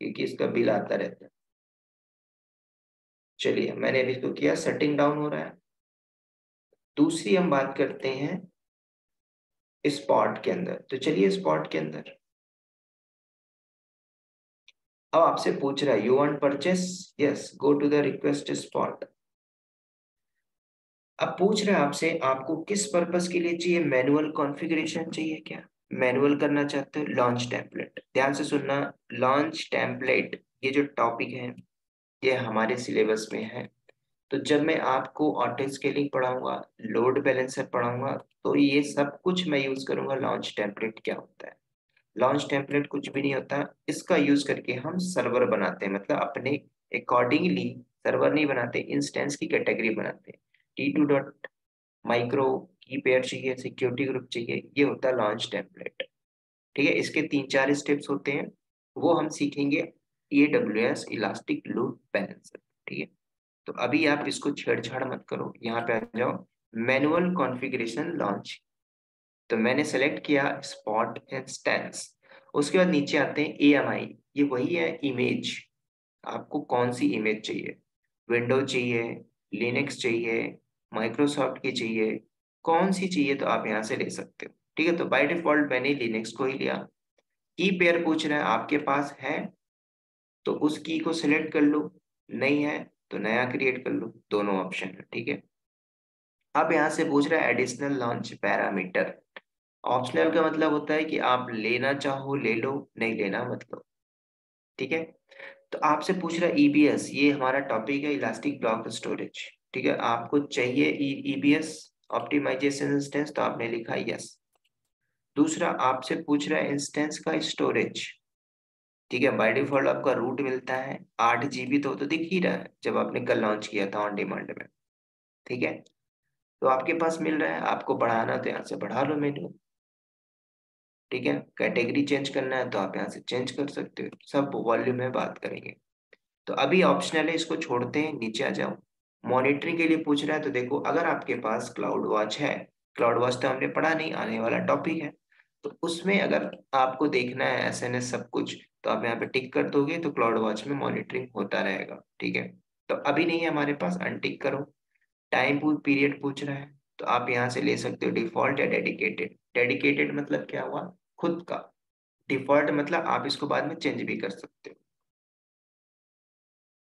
क्योंकि इसका बिल आता रहता है। चलिए मैंने अभी इसको किया, सेटिंग डाउन हो रहा है। दूसरी हम बात करते हैं स्पॉट के अंदर। तो चलिए स्पॉट के अंदर अब आपसे पूछ रहा है you want purchase, yes go to the request spot. अब पूछ रहा है आपसे आपको किस पर्पस के लिए चाहिए, मैनुअल कॉन्फ़िगरेशन चाहिए क्या, मैनुअल करना चाहते हो, लॉन्च टेम्पलेट। ध्यान से सुनना, लॉन्च टेम्पलेट ये जो टॉपिक है ये हमारे सिलेबस में है। तो जब मैं आपको ऑटो स्केलिंग पढ़ाऊंगा, लोड बैलेंसर पढ़ाऊंगा, तो ये सब कुछ मैं यूज करूंगा लॉन्च टेम्पलेट क्या होता है। लॉन्च टेम्पलेट कुछ भी नहीं होता, इसका यूज करके हम सर्वर बनाते हैं, मतलब अपने अकॉर्डिंगली सर्वर नहीं बनाते, इंस्टेंस की कैटेगरी बनाते हैं। T2 माइक्रो की पेयर चाहिए, सिक्योरिटी ग्रुप चाहिए, ये होता है लॉन्च टेम्पलेट। ठीक है, इसके 3-4 स्टेप्स होते हैं, वो हम सीखेंगे AWS इलास्टिक लोड बैलेंसर। ठीक है, तो अभी आप इसको छेड़छाड़ मत करो, यहाँ पे आ जाओ, मैनुअल कॉन्फ़िगरेशन लॉन्च। तो मैंने सेलेक्ट किया स्पॉट इंस्टेंस। उसके बाद नीचे आते हैं AMI, ये वही है इमेज। आपको कौन सी इमेज चाहिए, विंडो चाहिए, लिनक्स चाहिए, माइक्रोसॉफ्ट की चाहिए, कौन सी चाहिए तो आप यहाँ से ले सकते हो। ठीक है, तो बाय डिफॉल्ट मैंने लिनक्स को ही लिया। की पेयर पूछ रहा है आपके पास है तो उस की को सिलेक्ट कर लो, नहीं है तो नया क्रिएट कर लो, दोनों ऑप्शन है। ठीक है, अब यहाँ से पूछ रहा है एडिशनल लॉन्च पैरामीटर। ऑप्शनल का मतलब होता है कि आप लेना चाहो ले लो, नहीं लेना मतलब। ठीक है, तो आपसे पूछ रहा है EBS, ये हमारा टॉपिक है इलास्टिक ब्लॉक स्टोरेज। ठीक है, आपको चाहिए EBS ऑप्टिमाइजेशन इंस्टेंस, तो आपने लिखा यस। दूसरा आपसे पूछ रहा है इंस्टेंस का स्टोरेज। ठीक है, बाय डिफॉल्ट आपका रूट मिलता है 8 GB, तो दिख ही रहा है जब आपने कल लॉन्च किया था ऑन डिमांड में। ठीक है, तो आपके पास मिल रहा है, आपको बढ़ाना तो यहाँ से बढ़ा लो मेनू। ठीक है, कैटेगरी चेंज करना है तो आप यहाँ से चेंज कर सकते हो, सब वॉल्यूम में बात करेंगे। तो अभी ऑप्शनल है, इसको छोड़ते हैं, नीचे आ जाओ। मॉनिटरिंग के लिए पूछ रहा है, तो देखो अगर आपके पास क्लाउड वॉच है, क्लाउड वॉच तो हमने पढ़ा नहीं, आने वाला टॉपिक है, तो उसमें अगर आपको देखना है SNS सब कुछ, तो आप यहाँ पे टिक कर दोगे तो क्लाउड वॉच में मॉनिटरिंग होता रहेगा। ठीक है, तो अभी नहीं है हमारे पास, अनटिक करो। टाइम पीरियड पूछ रहा है, तो आप यहाँ से ले सकते हो डिफॉल्ट या डेडिकेटेड। डेडिकेटेड मतलब क्या हुआ, खुद का। डिफॉल्ट मतलब आप इसको बाद में चेंज भी कर सकते हो।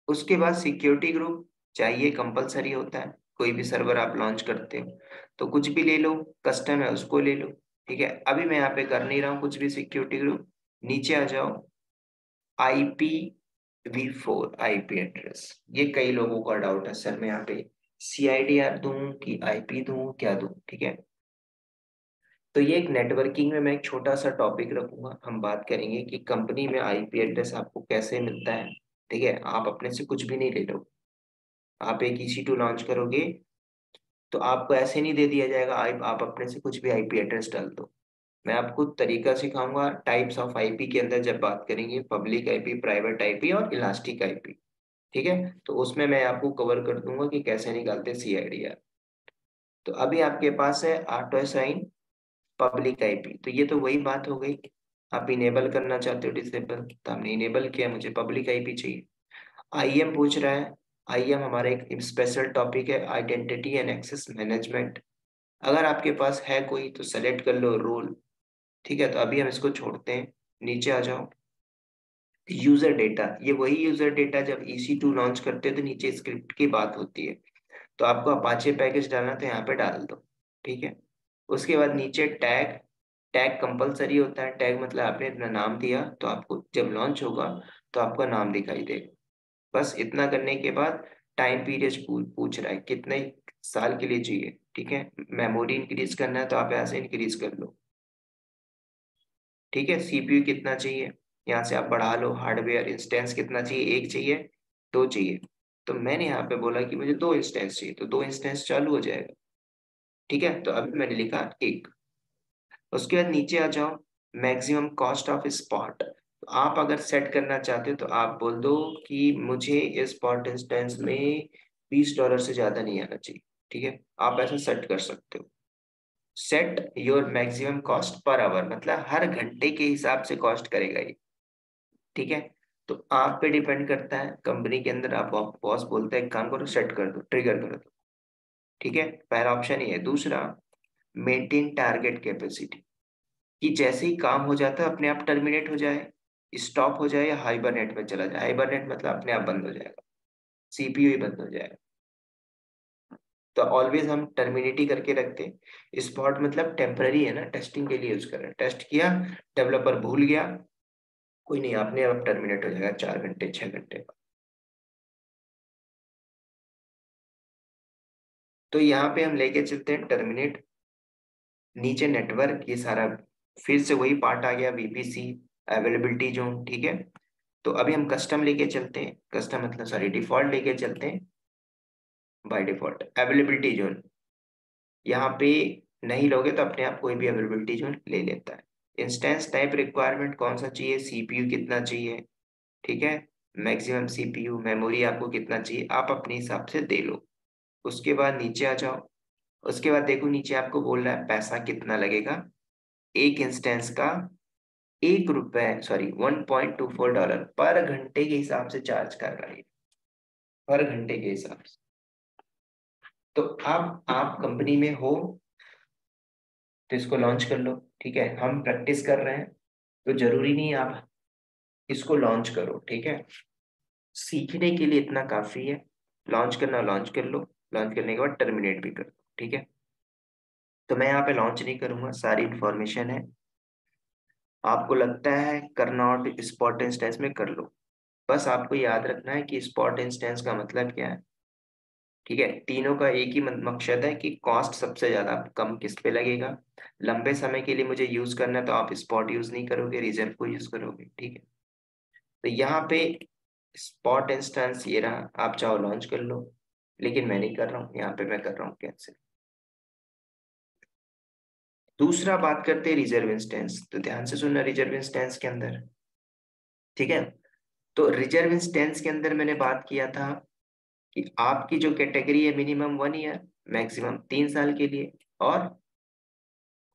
उसके बाद सिक्योरिटी ग्रुप चाहिए, कंपलसरी होता है, कोई भी सर्वर आप लॉन्च करते हो तो कुछ भी ले लो, कस्टम है उसको ले लो। ठीक है, अभी मैं यहाँ पे कर नहीं रहा हूँ कुछ भी सिक्योरिटी ग्रुप। नीचे आ जाओ, IPv4 IP एड्रेस, ये कई लोगों का डाउट है सर, मैं यहाँ पे CIDR दूं कि IP दूं, क्या दूं। ठीक है, तो ये एक नेटवर्किंग में मैं एक छोटा सा टॉपिक रखूंगा, हम बात करेंगे कि कंपनी में IP एड्रेस आपको कैसे मिलता है। ठीक है, आप अपने से कुछ भी नहीं ले लो, आप एक EC2 लॉन्च करोगे तो आपको ऐसे नहीं दे दिया जाएगा आप अपने से कुछ भी IP एड्रेस डाल दो। मैं आपको तरीका सिखाऊंगा टाइप्स ऑफ IP के अंदर, जब बात करेंगे पब्लिक IP, प्राइवेट IP और इलास्टिक IP। ठीक है, तो उसमें मैं आपको कवर कर दूंगा कि कैसे निकालते CIDR। तो अभी आपके पास है ऑटो असाइन पब्लिक IP, तो ये तो वही बात हो गई, आप इनेबल करना चाहते हो डिसेबल, तो हमने इनेबल किया, मुझे पब्लिक IP चाहिए। IAM पूछ रहा है, IAM हमारा एक स्पेशल टॉपिक है, आइडेंटिटी एंड एक्सेस मैनेजमेंट। अगर आपके पास है कोई तो सेलेक्ट कर लो रोल। ठीक है, तो अभी हम इसको छोड़ते हैं, नीचे आ जाओ। यूजर डेटा, ये वही यूजर डेटा जब EC2 लॉन्च करते हैं तो नीचे स्क्रिप्ट की बात होती है, तो आपको अपाचे पैकेज डालना तो यहाँ पे डाल दो। ठीक है, उसके बाद नीचे टैग, टैग कंपलसरी होता है, टैग मतलब आपने अपना नाम दिया तो आपको जब लॉन्च होगा तो आपका नाम दिखाई देगा। बस इतना करने के बाद टाइम पीरियड पूछ रहा है कितने साल के लिए चाहिए। ठीक है, मेमोरी इंक्रीज करना है तो आप यहाँ से इंक्रीज कर लो। ठीक है, CPU कितना चाहिए, यहाँ से आप बढ़ा लो। हार्डवेयर इंस्टेंस कितना चाहिए, एक चाहिए, दो चाहिए, तो मैंने यहाँ पे बोला कि मुझे 2 इंस्टेंस चाहिए, तो 2 इंस्टेंस चालू हो जाएगा। ठीक है, तो अभी मैंने लिखा एक। उसके बाद नीचे आ जाओ, मैक्सिमम कॉस्ट ऑफ स्पॉट। तो आप अगर सेट करना चाहते हो तो आप बोल दो कि मुझे स्पॉट इंस्टेंस में $20 से ज्यादा नहीं आना चाहिए। ठीक है, आप ऐसा सेट कर सकते हो। Set your maximum cost per hour, मतलब हर घंटे के हिसाब से कॉस्ट करेगा ये। ठीक है, तो आप पे डिपेंड करता है, कंपनी के अंदर आप बॉस बोलते हैं एक काम करो सेट कर दो, ट्रिगर कर दो। ठीक है, पहला ऑप्शन ये है। दूसरा, मेंटेन टारगेट कैपेसिटी। कि जैसे ही काम हो जाता है अपने आप टर्मिनेट हो जाए, स्टॉप हो जाए या हाइबरनेट में चला जाए। हाइबरनेट मतलब अपने आप बंद हो जाएगा, सीपीयू ही बंद हो जाएगा। तो ऑलवेज हम टर्मिनेट ही करके रखते हैं। स्पॉट मतलब टेम्पररी है ना, टेस्टिंग के लिए यूज कर रहे हैं। टेस्ट किया, डेवलपर भूल गया, कोई नहीं, आपने अब टर्मिनेट हो जाएगा 4 घंटे 6 घंटे बाद। तो यहाँ पे हम लेके चलते हैं टर्मिनेट। नीचे नेटवर्क, ये सारा फिर से वही पार्ट आ गया, वीपीसी, अवेलेबिलिटी जोन, ठीक है। तो अभी हम कस्टम लेके चलते हैं, कस्टम मतलब सॉरी डिफॉल्ट लेके चलते हैं। बाय डिफॉल्ट अवेलेबिलिटी जोन, यहाँ पे नहीं लोगे तो अपने आप कोई भी अवेलेबिलिटी जोन ले लेता है। इंस्टेंस टाइप रिक्वायरमेंट कौन सा चाहिए, सीपीयू कितना चाहिए, ठीक है। मैक्सिमम सीपीयू मेमोरी आपको कितना चाहिए, आप अपने हिसाब से दे लो। उसके बाद नीचे आ जाओ। उसके बाद देखो नीचे आपको बोल रहा है पैसा कितना लगेगा एक इंस्टेंस का। ₹1, सॉरी $1.24 पर घंटे के हिसाब से चार्ज कर रहा है, पर घंटे के हिसाब से। तो अब आप कंपनी में हो तो इसको लॉन्च कर लो, ठीक है। हम प्रैक्टिस कर रहे हैं तो जरूरी नहीं आप इसको लॉन्च करो, ठीक है। सीखने के लिए इतना काफी है। लॉन्च करना लॉन्च कर लो, लॉन्च करने के बाद टर्मिनेट भी कर लो, ठीक है। तो मैं यहाँ पे लॉन्च नहीं करूंगा, सारी इंफॉर्मेशन है। आपको लगता है करना और स्पॉट इंस्टेंस में कर लो। बस आपको याद रखना है कि स्पॉट इंस्टेंस का मतलब क्या है, ठीक है। तीनों का एक ही मकसद है कि कॉस्ट सबसे ज्यादा कम किस पे लगेगा। लंबे समय के लिए मुझे यूज करना है तो आप स्पॉट यूज नहीं करोगे, रिजर्व को यूज करोगे, ठीक है। तो यहाँ पे स्पॉट इंस्टेंस ये रहा, आप चाहो लॉन्च कर लो, लेकिन मैं नहीं कर रहा हूँ, यहाँ पे मैं कर रहा हूँ कैंसिल। दूसरा बात करते हैं रिजर्व इंस्टेंस, तो ध्यान से सुनना रिजर्व इंस्टेंस के अंदर, ठीक है। तो रिजर्व इंस्टेंस के अंदर मैंने बात किया था कि आपकी जो कैटेगरी है मिनिमम 1 ईयर, मैक्सिमम 3 साल के लिए, और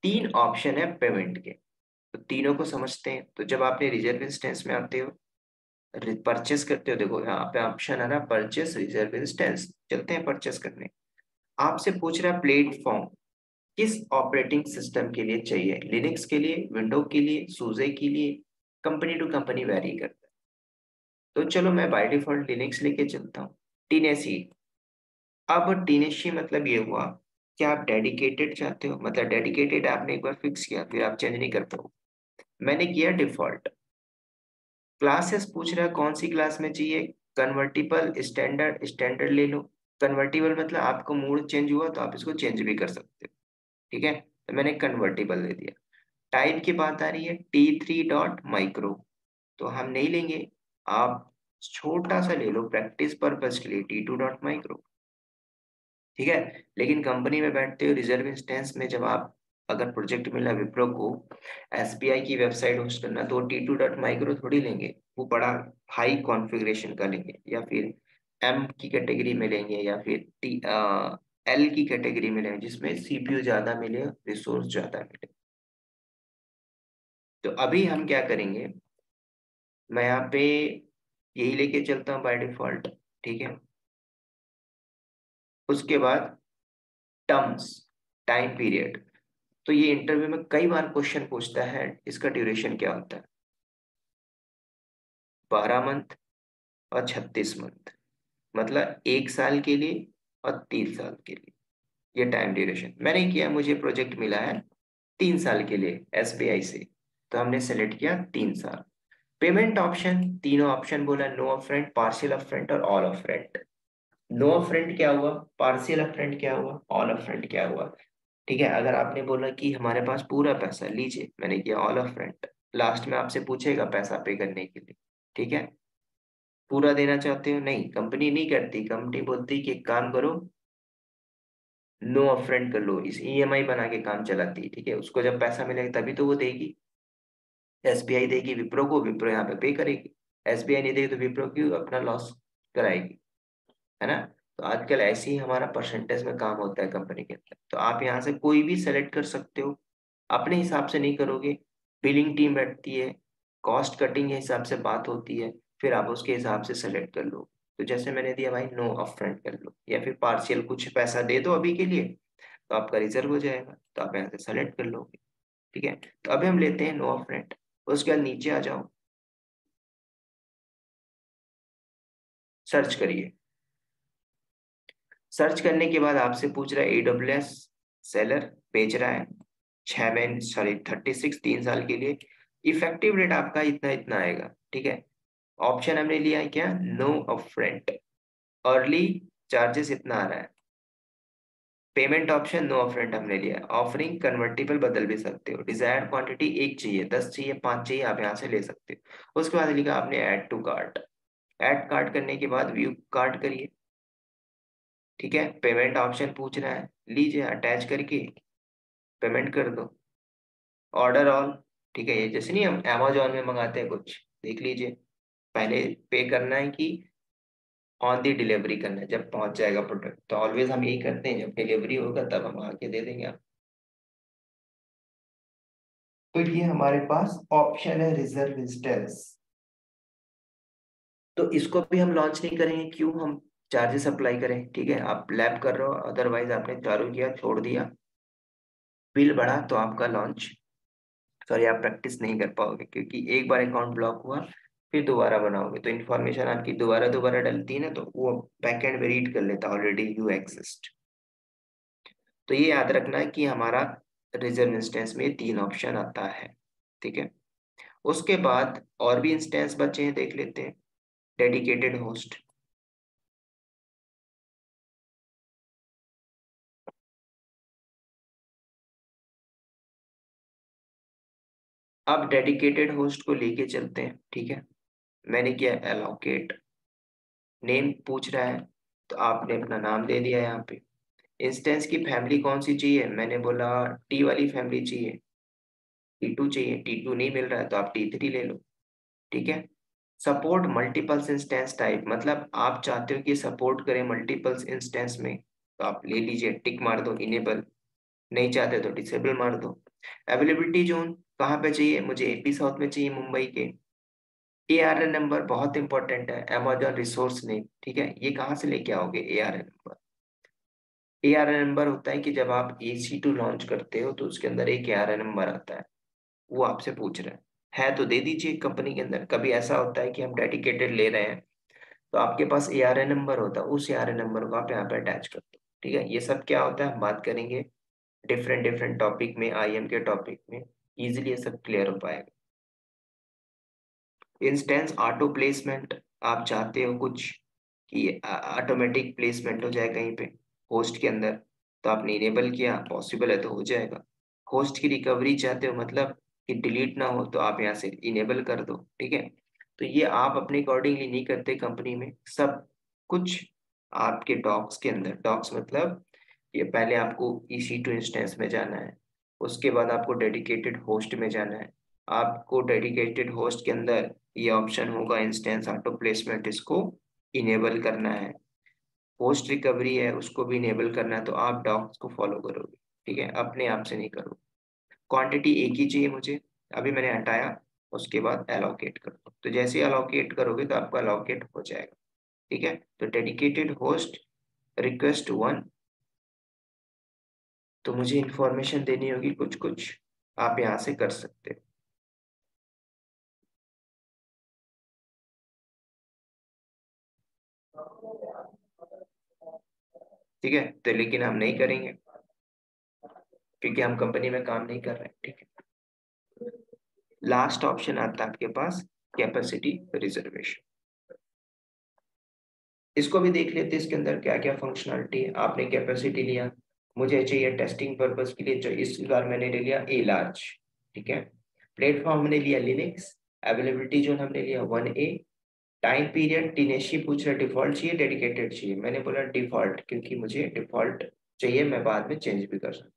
3 ऑप्शन है पेमेंट के। तो तीनों को समझते हैं। तो जब आपने रिजर्व इंस्टेंस में आते हो, परचेस करते हो, देखो यहाँ पे ऑप्शन आ रहा है परचेस रिजर्व इंस्टेंस, चलते हैं परचेस करने। आपसे पूछ रहा है प्लेटफॉर्म किस ऑपरेटिंग सिस्टम के लिए चाहिए, लिनक्स के लिए, विंडो के लिए, सूजे के लिए, कंपनी टू कंपनी वेरी करता है। तो चलो मैं बाय डिफॉल्ट लिनक्स लेके चलता हूँ। टीनेसी। अब टीनेसी मतलब ये हुआ कि आप डेडिकेटेड चाहते हो, मतलब डेडिकेटेड आपने एक बार फिक्स किया फिर आप चेंज नहीं कर पाओ। मैंने किया डिफॉल्ट। क्लासेस पूछ रहा है कौन सी क्लास में चाहिए, कन्वर्टिबल, स्टैंडर्ड, स्टैंडर्ड ले लो। कन्वर्टिबल मतलब आपको मूड चेंज हुआ तो आप इसको चेंज भी कर सकते हो, ठीक है। तो मैंने कन्वर्टिबल दे दिया। टाइप की बात आ रही है T3.micro, तो हम नहीं लेंगे। आप छोटा सा ले लो प्रैक्टिस पर्पज के लिए T2.micro, ठीक है। लेकिन कंपनी में बैठते हो रिजर्व इंस्टेंस में, जब आप अगर प्रोजेक्ट मिला विप्रो को एसबीआई की वेबसाइट होस्ट करना, तो T2.micro थोड़ी लेंगे, वो बड़ा हाई कॉन्फ़िगरेशन का लेंगे, या फिर एम की कैटेगरी में लेंगे, या फिर टी एल की कैटेगरी में लेंगे जिसमें सीपीयू ज्यादा मिले, रिसोर्स ज्यादा मिले। तो अभी हम क्या करेंगे, मैं यहाँ पे यही लेके चलता हूँ बाय डिफॉल्ट, ठीक है। उसके बाद टर्म्स, टाइम पीरियड। तो ये इंटरव्यू में कई बार क्वेश्चन पूछता है, इसका ड्यूरेशन क्या होता है, 12 मंथ और 36 मंथ, मतलब 1 साल के लिए और 3 साल के लिए। ये टाइम ड्यूरेशन मैंने किया, मुझे प्रोजेक्ट मिला है 3 साल के लिए एसबीआई से, तो हमने सेलेक्ट किया 3 साल। पेमेंट ऑप्शन, तीनों ऑप्शन बोला, नो अपफ्रंट, पार्शियल अपफ्रंट और ऑल अपफ्रंट। नो अपफ्रंट क्या हुआ, पार्शियल अपफ्रंट क्या हुआ, ऑल अपफ्रंट क्या हुआ, ठीक है। अगर आपने बोला कि हमारे पास पूरा पैसा लीजिए, मैंने किया ऑल ऑफ फ्रंट। लास्ट में आपसे पूछेगा पैसा पे करने के लिए, ठीक है। पूरा देना चाहते हो, नहीं कंपनी नहीं करती, कंपनी बोलती कि एक काम करो, नो अपफ्रंट कर लो, इस ईएमआई बना के काम चलाती है, ठीक है। उसको जब पैसा मिलेगा तभी तो वो देगी। एसबीआई देगी विप्रो को, विप्रो यहाँ पे पे करेगी। एसबीआई नहीं देगी तो विप्रो क्यों अपना लॉस कराएगी, है ना। तो आजकल ऐसे ही हमारा परसेंटेज में काम होता है कंपनी के अंदर। तो आप यहाँ से कोई भी सेलेक्ट कर सकते हो, अपने हिसाब से नहीं करोगे। बिलिंग टीम बैठती है, कॉस्ट कटिंग के हिसाब से बात होती है, फिर आप उसके हिसाब से सेलेक्ट कर लो। तो जैसे मैंने दिया भाई नो अपफ्रंट कर लो, या फिर पार्शियल कुछ पैसा दे दो अभी के लिए, तो आपका रिजर्व हो जाएगा, तो आप यहाँ से सेलेक्ट कर लोगे। ठीक है, तो अभी हम लेते हैं नो ऑफ रेंट। उसके बाद नीचे आ जाओ, सर्च करिए। सर्च करने के बाद आपसे पूछ रहा है AWS सेलर बेच रहा है 6 महीने, सॉरी 36, 3 साल के लिए। इफेक्टिव रेट आपका इतना इतना आएगा, ठीक है। ऑप्शन हमने लिया है क्या, no of rent. Early charges इतना आ रहा है। Payment option no of rent हमने लिया है। ऑफरिंग कन्वर्टिबल बदल भी सकते हो। डिजायर्ड क्वांटिटी एक चाहिए, 10 चाहिए, 5 चाहिए, आप यहाँ से ले सकते हो। उसके बाद लिखा आपने add to cart. Add cart करने के बाद व्यू कार्ट करिए, ठीक है। पेमेंट ऑप्शन पूछ रहा है, लीजिए अटैच करके पेमेंट कर दो। ऑर्डर ऑल, ठीक है। ये जैसे नहीं हम Amazon में मंगाते हैं कुछ, देख लीजिए पहले पे करना है कि ऑन दी डिलीवरी करना है जब पहुंच जाएगा प्रोडक्ट। तो ऑलवेज हम यही करते हैं, जब डिलीवरी होगा तब हम आके दे देंगे आप। तो ये हमारे पास ऑप्शन है रिजर्व इंस्टेंस। तो इसको भी हम लॉन्च नहीं करेंगे, क्यों, हम चार्जेस अप्लाई करें, ठीक है। आप लैब कर रहे हो, अदरवाइज आपने चालू किया छोड़ दिया, बिल बढ़ा, तो आपका लॉन्च, सॉरी, आप प्रैक्टिस नहीं कर पाओगे, क्योंकि एक बार अकाउंट ब्लॉक हुआ फिर दोबारा बनाओगे तो इन्फॉर्मेशन आपकी दोबारा दोबारा डलती है ना, तो वो बैकएंड में रीड कर लेता ऑलरेडी यू एग्जिस्ट। तो ये याद रखना है कि हमारा रिजर्व इंस्टेंस में 3 ऑप्शन आता है, ठीक है। उसके बाद और भी इंस्टेंस बचे हैं, देख लेते हैं। Dedicated host. अब डेडिकेटेड होस्ट को लेके चलते हैं, ठीक है। मैंने किया एलोकेट, नेम पूछ रहा है, तो आपने अपना नाम दे दिया यहाँ पे। इंस्टेंस की फैमिली कौन सी चाहिए, मैंने बोला टी वाली फैमिली चाहिए, T2 चाहिए, T2 नहीं मिल रहा है तो आप T3 ले लो, ठीक है। सपोर्ट मल्टीपल्स इंस्टेंस टाइप, मतलब आप चाहते हो कि सपोर्ट करें मल्टीपल्स इंस्टेंस में, तो आप ले लीजिए, टिक मार दो इनेबल। नहीं चाहते तो डिसेबल मार दो। अवेलेबिलिटी जोन कहाँ पे चाहिए, मुझे AP साउथ में चाहिए, मुंबई के। ARN नंबर बहुत इंपॉर्टेंट है, अमेजॉन रिसोर्स नेम, ठीक है। ये कहाँ से लेके आओगे ARN नंबर। ARN नंबर होता है कि जब आप EC2 लॉन्च करते हो तो उसके अंदर एक ARN नंबर आता है, वो आपसे पूछ रहा है तो दे दीजिए। कंपनी के अंदर कभी ऐसा होता है कि हम डेडिकेटेड ले रहे हैं, तो आपके पास ARN नंबर होता है, उस ARN नंबर को आप यहाँ पे अटैच कर दो, ठीक है। ये सब क्या होता है हम बात करेंगे डिफरेंट डिफरेंट टॉपिक में, IM के टॉपिक में, इजीली ये सब क्लियर हो पाएगा। इंस्टेंस ऑटो प्लेसमेंट, आप चाहते हो कुछ कि ऑटोमेटिक प्लेसमेंट हो जाए कहीं पे होस्ट के अंदर, तो आपने इनेबल किया, पॉसिबल है तो हो जाएगा। होस्ट की रिकवरी चाहते हो, मतलब कि डिलीट ना हो, तो आप यहाँ से इनेबल कर दो, ठीक है। तो ये आप अपने अकॉर्डिंगली नहीं करते, कंपनी में सब कुछ आपके डॉक्स के अंदर, डॉक्स मतलब ये पहले आपको EC2 इंस्टेंस में जाना है, उसके बाद आपको डेडिकेटेड होस्ट में जाना है। आपको डेडिकेटेड होस्ट के अंदर ये ऑप्शन होगा इंस्टेंस ऑटो प्लेसमेंट, इसको इनेबल करना है। पोस्ट रिकवरी है, उसको भी इनेबल करना है, तो आप डॉक्स को फॉलो करोगे, ठीक है, अपने आप से नहीं करोगे। क्वांटिटी एक ही चाहिए मुझे, अभी मैंने हटाया। उसके बाद एलोकेट कर दो, तो जैसे ही एलोकेट करोगे तो आपका एलोकेट हो जाएगा, ठीक है। तो डेडिकेटेड होस्ट रिक्वेस्ट 1, तो मुझे इंफॉर्मेशन देनी होगी कुछ कुछ, आप यहाँ से कर सकते हो, ठीक है। तो लेकिन हम नहीं करेंगे, क्योंकि हम कंपनी में काम नहीं कर रहे हैं, ठीक है। लास्ट ऑप्शन आता है आपके पास कैपेसिटी रिजर्वेशन। इसको भी देख लेते हैं, इसके अंदर क्या क्या फंक्शनलिटी है। आपने कैपेसिटी लिया, मुझे चाहिए टेस्टिंग पर्पस के लिए, जो इस बार मैंने ले लिया A लार्ज, ठीक है। प्लेटफॉर्म हमने लिया लिनक्स। अवेलेबिलिटी जोन हमने लिया 1A। टाइम पीरियड टिनेशी पूछ रहा, डिफॉल्ट चाहिए डेडिकेटेड चाहिए, मैंने बोला डिफॉल्ट, क्योंकि मुझे डिफॉल्ट चाहिए, मैं बाद में चेंज भी कर सकता हूँ।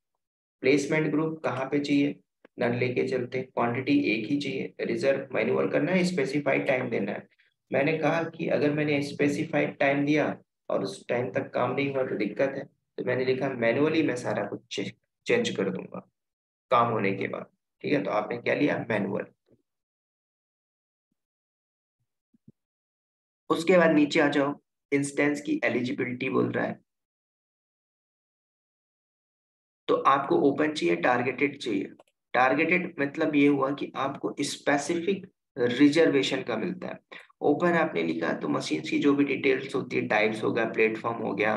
प्लेसमेंट ग्रुप कहाँ पे चाहिए, नन लेके चलते। क्वांटिटी एक ही चाहिए। रिजर्व मैनुअल करना है, स्पेसिफाइड टाइम देना है। मैंने कहा कि अगर मैंने स्पेसिफाइड टाइम दिया और उस टाइम तक काम नहीं हुआ तो दिक्कत है, तो मैंने लिखा मैनुअली मैं सारा कुछ चेंज कर दूंगा काम होने के बाद, ठीक है। तो आपने क्या लिया, मैनुअल। उसके बाद नीचे आ जाओ, इंस्टेंस की एलिजिबिलिटी बोल रहा है, तो आपको ओपन चाहिए टारगेटेड चाहिए। टारगेटेड मतलब ये हुआ कि आपको स्पेसिफिक रिजर्वेशन का मिलता है। ओपन आपने लिखा तो मशीन की जो भी डिटेल्स होती है, टाइप्स हो गया, प्लेटफॉर्म हो गया,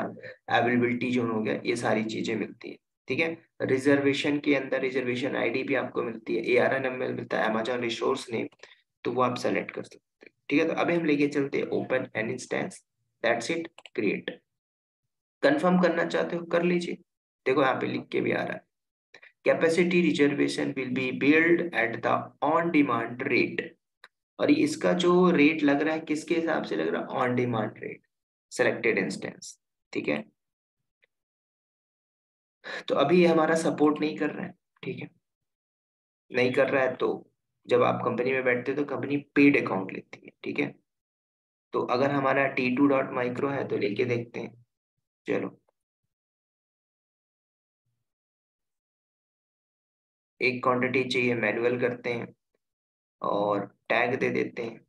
अवेलेबिलिटी जोन हो गया, ये सारी चीजें मिलती है। ठीक है। रिजर्वेशन के अंदर रिजर्वेशन आईडी भी आपको मिलती है, ARN मिलता है, अमेजोन रिसोर्स नेम, तो वो आप सेलेक्ट कर सकते हैं। ठीक है। तो अभी हम लेके चलते हैं open an instance, that's it, create. Confirm करना चाहते हो कर लीजिए। देखो यहाँ पे लिख के भी आ रहा है, capacity reservation will be build at the on demand rate. और ये इसका जो रेट लग रहा है किसके हिसाब से लग रहा है? On demand rate, selected instance. ठीक है। तो अभी ये हमारा सपोर्ट नहीं कर रहा है। ठीक है। नहीं कर रहा है तो जब आप कंपनी में बैठते हो तो कंपनी पेड अकाउंट लेती है। ठीक है। तो अगर हमारा T2.micro है तो लेके देखते हैं। चलो, एक क्वांटिटी चाहिए, मैनुअल करते हैं और टैग दे देते हैं।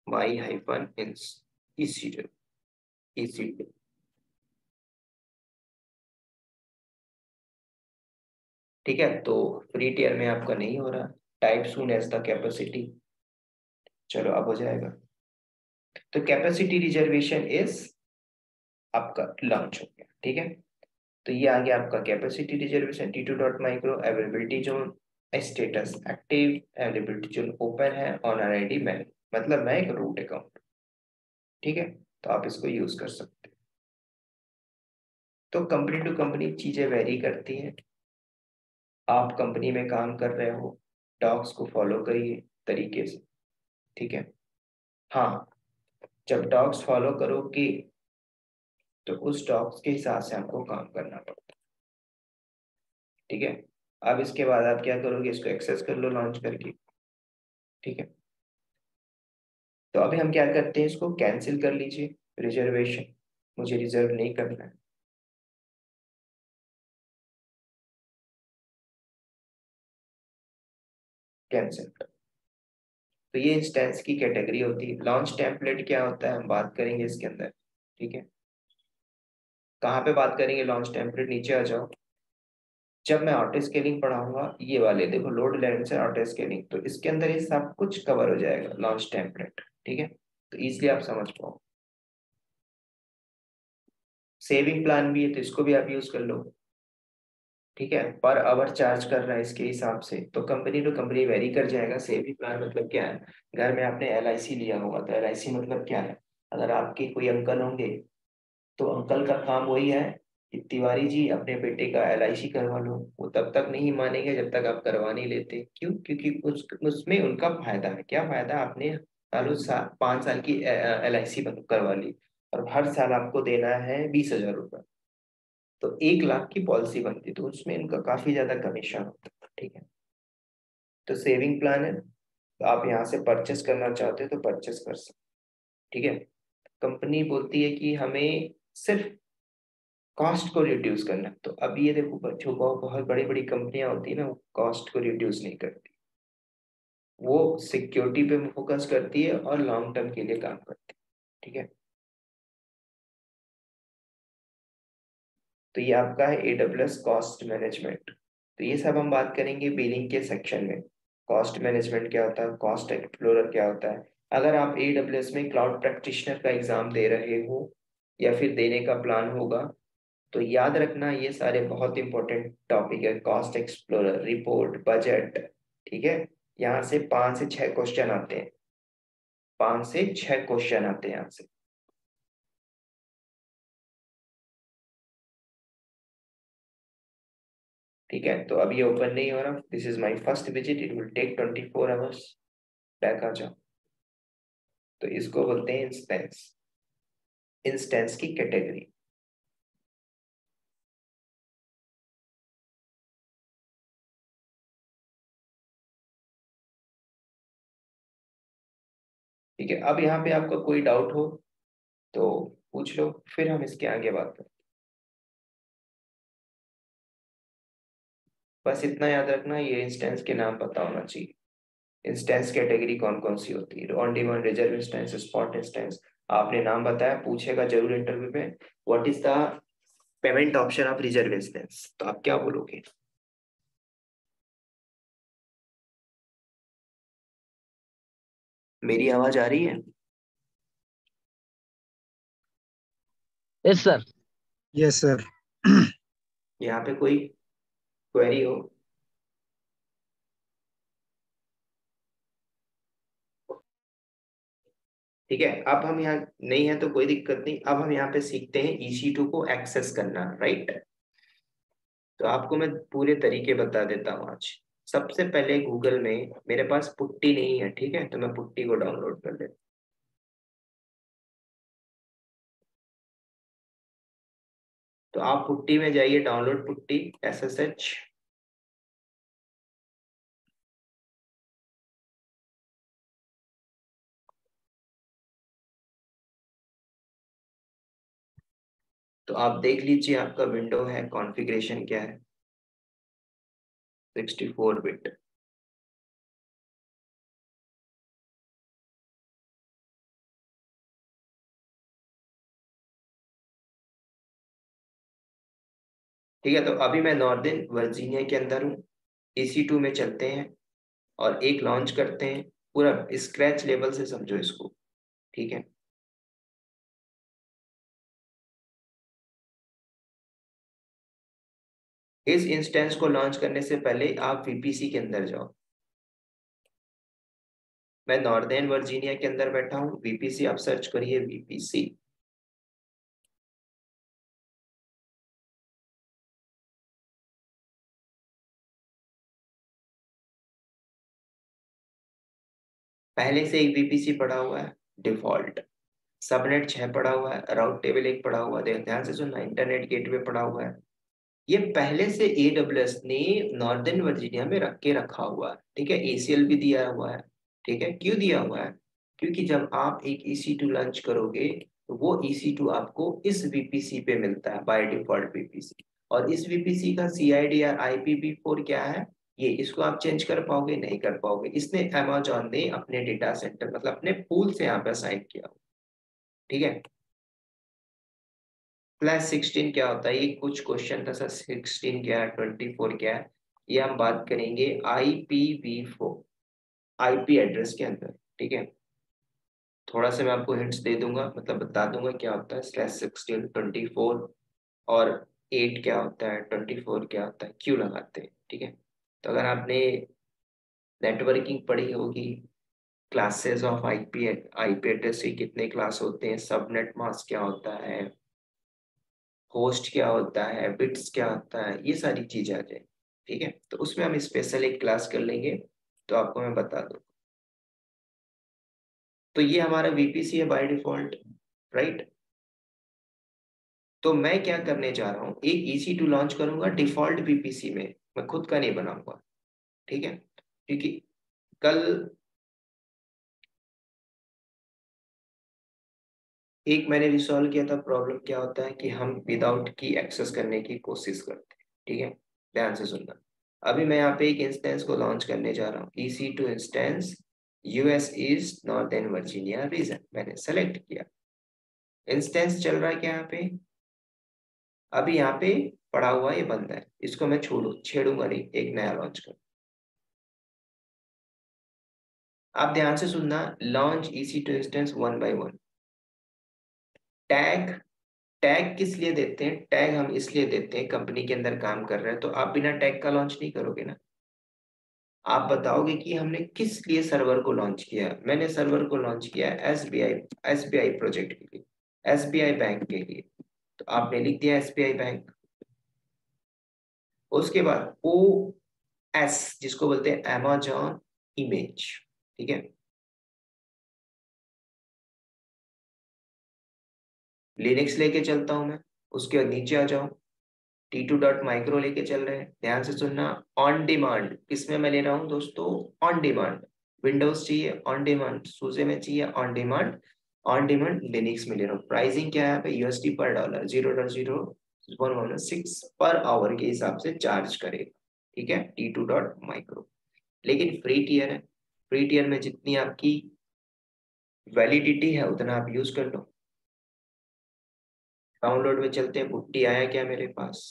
y-ins EC2। ठीक है। तो फ्री टियर में आपका नहीं हो रहा, type soon as the capacity. चलो अब हो जाएगा। तो कैपेसिटी रिजर्वेशन इज आपका लॉन्च हो गया। ठीक है। तो ये आ गया आपका capacity reservation T2.micro, availability zone status active, availability zone open है, ऑनर आईडी मैन, मतलब मैं एक रूट अकाउंट। ठीक है। तो आप इसको यूज कर सकते हैं। तो कंपनी टू कंपनी चीजें वेरी करती हैं। आप कंपनी में काम कर रहे हो, डॉक्स को फॉलो करिए तरीके से। ठीक है। हाँ, जब डॉक्स फॉलो करोगे तो उस डॉक्स के हिसाब से आपको काम करना पड़ता है। ठीक है। अब इसके बाद आप क्या करोगे, इसको एक्सेस कर लो लॉन्च करके। ठीक है। तो अभी हम क्या करते हैं, इसको कैंसिल कर लीजिए, रिजर्वेशन मुझे रिजर्व नहीं करना है। कैंसिल। तो ये इंस्टेंस की कैटेगरी होती है। लॉन्च टेम्पलेट क्या होता है हम बात करेंगे इसके अंदर। ठीक है। कहाँ पे बात करेंगे लॉन्च टेम्पलेट, नीचे आ जाओ। जब मैं ऑटो स्केलिंग पढ़ाऊंगा, ये वाले देखो, लोड बैलेंसर, ऑटो स्केलिंग, तो इसके अंदर ये सब कुछ कवर हो जाएगा लॉन्च टेम्पलेट। ठीक है। तो इजिली आप समझ पाओ। सेविंग प्लान भी है तो इसको भी आप यूज कर लो। ठीक है। पर आवर चार्ज कर रहा है इसके हिसाब से, तो कंपनी टू कंपनी वेरी कर जाएगा। सेविंग प्लान मतलब क्या है, घर में आपने LIC लिया होगा तो LIC मतलब क्या है, अगर आपके कोई अंकल होंगे तो अंकल का काम वही है कि तिवारी जी अपने बेटे का LIC करवा लो। वो तब तक नहीं मानेंगे जब तक आप करवा नहीं लेते। क्यों? क्योंकि उसमें उनका फायदा है। क्या फायदा? आपने 5 साल की LIC करवा ली और हर साल आपको देना है 20,000 रुपये, तो 1 लाख की पॉलिसी बनती है, तो उसमें इनका काफी ज्यादा कमीशन होता है। ठीक है। तो सेविंग प्लान है, तो आप यहाँ से परचेस करना चाहते हो तो परचेस कर सकते। ठीक है। कंपनी बोलती है कि हमें सिर्फ कॉस्ट को रिड्यूस करना है, तो अब ये देखो बच्चों को, बहुत बड़ी बड़ी कंपनियां होती है ना, वो कॉस्ट को रिड्यूस नहीं करती, वो सिक्योरिटी पे फोकस करती है और लॉन्ग टर्म के लिए काम करती है। ठीक है। तो ये आपका है AWS कॉस्ट मैनेजमेंट। तो ये सब हम बात करेंगे बिलिंग के सेक्शन में। कॉस्ट मैनेजमेंट क्या होता है, कॉस्ट एक्सप्लोरर क्या होता है। अगर आप AWS में क्लाउड प्रैक्टिशनर का एग्जाम दे रहे हो या फिर देने का प्लान होगा, तो याद रखना ये सारे बहुत इंपॉर्टेंट टॉपिक है। Cost explorer, report, budget. ठीक है। यहाँ से 5 से 6 क्वेश्चन आते हैं, 5 से 6 क्वेश्चन आते हैं यहाँ से। ठीक है। तो अभी ये ओपन नहीं हो रहा, this is my first visit, it will take 24 hours. Back आ जाओ। तो इसको बोलते हैं इंस्टेंस, इंस्टेंस की कैटेगरी। ठीक है। अब यहाँ पे आपका कोई डाउट हो तो पूछ लो, फिर हम इसके आगे बात करें। बस इतना याद रखना, ये इंस्टेंस के नाम पता होना चाहिए। इंस्टेंस कैटेगरी कौन कौन सी होती है? On demand, reserve instance, spot instance. आपने नाम बताया, पूछेगा जरूर इंटरव्यू में, what is the payment option of reserve instance, तो आप क्या बोलोगे? मेरी आवाज आ रही है? Yes sir. Yes sir. यहाँ पे कोई क्वेरी हो? ठीक है, अब हम यहाँ नहीं है तो कोई दिक्कत नहीं। अब हम यहाँ पे सीखते हैं EC2 को एक्सेस करना, राइट? तो आपको मैं पूरे तरीके बता देता हूँ आज। सबसे पहले गूगल में, मेरे पास पुट्टी नहीं है, ठीक है, तो मैं पुट्टी को डाउनलोड कर लेता हूँ। तो आप पुट्टी में जाइए, डाउनलोड पुट्टी SSH। तो आप देख लीजिए, आपका विंडो है, कॉन्फ़िगरेशन क्या है, 64 बिट। ठीक है, तो अभी मैं नॉर्दर्न वर्जीनिया के अंदर हूँ। EC2 में चलते हैं और एक लॉन्च करते हैं, पूरा स्क्रैच लेवल से समझो इसको, ठीक है? इस इंस्टेंस को लॉन्च करने से पहले आप VPC के अंदर जाओ। मैं नॉर्दर्न वर्जीनिया के अंदर बैठा हूँ, VPC आप सर्च करिए, VPC। पहले से एक VPC पड़ा हुआ है डिफॉल्ट, सबनेट 6 पड़ा हुआ है, राउट टेबल 1 पड़ा हुआ है, ध्यान से सुनना, इंटरनेट गेटवे पड़ा हुआ है। ये पहले से AWS ने नॉर्दर्न वर्जीनिया में रख के रखा हुआ है, ठीक है? ACL भी दिया हुआ है, ठीक है? क्यों दिया हुआ है? क्योंकि जब आप एक EC2 लॉन्च करोगे तो वो EC2 आपको इस VPC पे मिलता है, बाय डिफॉल्ट VPC। और इस VPC का CIDR IPv4 क्या है, ये इसको आप चेंज कर पाओगे? नहीं कर पाओगे। इसने Amazon ने अपने डेटा सेंटर, मतलब अपने पूल से यहाँ पे असाइन किया, ठीक है? +16 क्या होता है, ये कुछ क्वेश्चन था सर, 16 क्या है, 24 क्या है, ये हम बात करेंगे IPv4, IP एड्रेस के अंदर, ठीक है? थोड़ा सा मैं आपको हिंट्स दे दूंगा, मतलब बता दूंगा क्या होता है /16, 24 और 8 क्या होता है, 24 क्या होता है, क्यों लगाते हैं, ठीक है? तो अगर आपने नेटवर्किंग पढ़ी होगी, क्लासेस ऑफ IP एड्रेस के कितने क्लास होते हैं, सबनेट मास्क क्या होता है, होस्ट क्या होता है, बिट्स क्या होता है, ये सारी चीजें आ जाए, ठीक है? तो उसमें हम स्पेशल एक क्लास कर लेंगे, तो आपको मैं बता दूं। तो ये हमारा VPC है बाय डिफॉल्ट, राइट? तो मैं क्या करने जा रहा हूँ, एक EC2 लॉन्च करूंगा डिफॉल्ट VPC में, मैं खुद का नहीं बनाऊंगा, ठीक है? क्योंकि कल एक मैंने रिसॉल्व किया था प्रॉब्लम, क्या होता है कि हम विदाउट की एक्सेस करने की कोशिश करते हैं, ठीक है? ध्यान से सुनना। अभी मैं यहाँ पे एक इंस्टेंस को लॉन्च करने जा रहा हूँ, EC2 instance US east northern Virginia region, मैंने सेलेक्ट किया। इंस्टेंस चल रहा है क्या यहाँ पे? अभी यहाँ पे पड़ा हुआ ये बंद है, इसको मैं छेड़ूंगा नहीं, एक नया लॉन्च कर। आप ध्यान से सुनना, launch EC2 instance 1 by 1। Tag, tag किस लिए देते हैं? टैग हम इसलिए देते हैं, कंपनी के अंदर काम कर रहे हैं तो आप बिना टैग का लॉन्च नहीं करोगे ना। आप बताओगे कि हमने किस लिए सर्वर को लॉन्च किया। मैंने सर्वर को लॉन्च किया SBI प्रोजेक्ट के लिए, SBI बैंक के लिए, तो आपने लिख दिया SBI बैंक। उसके बाद OS, जिसको बोलते हैं Amazon इमेज, ठीक है? लिनक्स लेके चलता हूं मैं, उसके बाद नीचे आ जाओ, T2.micro लेके चल रहे हैं, ध्यान से सुनना। ऑन डिमांड किसमें मैं ले रहा हूँ दोस्तों? On demand. विंडोज चाहिए ऑन डिमांड, सूजे में चाहिए on demand, on demand Linux में ले रहा हूँ। प्राइसिंग क्या है यहाँ पे? USD पर डॉलर, 0.0116 पर आवर के हिसाब से चार्ज करेगा, ठीक है? T2.micro, लेकिन फ्री टियर है, फ्री टियर में जितनी आपकी वैलिडिटी है उतना आप यूज कर लो। डाउनलोड में चलते हैं, पुट्टी आया क्या मेरे पास?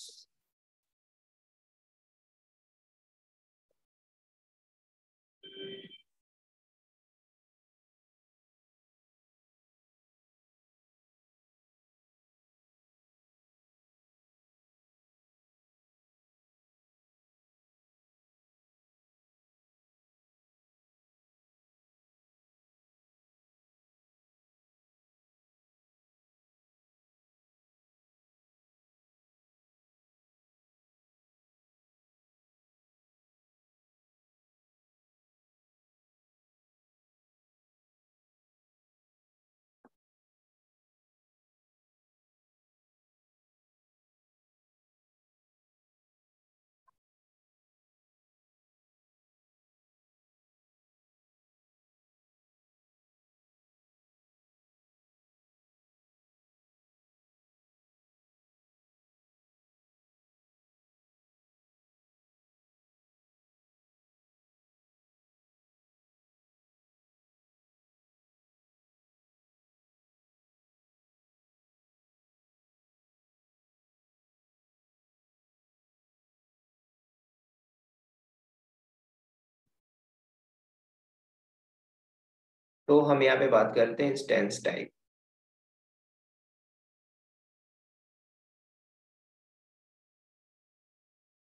तो हम यहाँ पे बात करते हैं इंस्टेंस टाइप।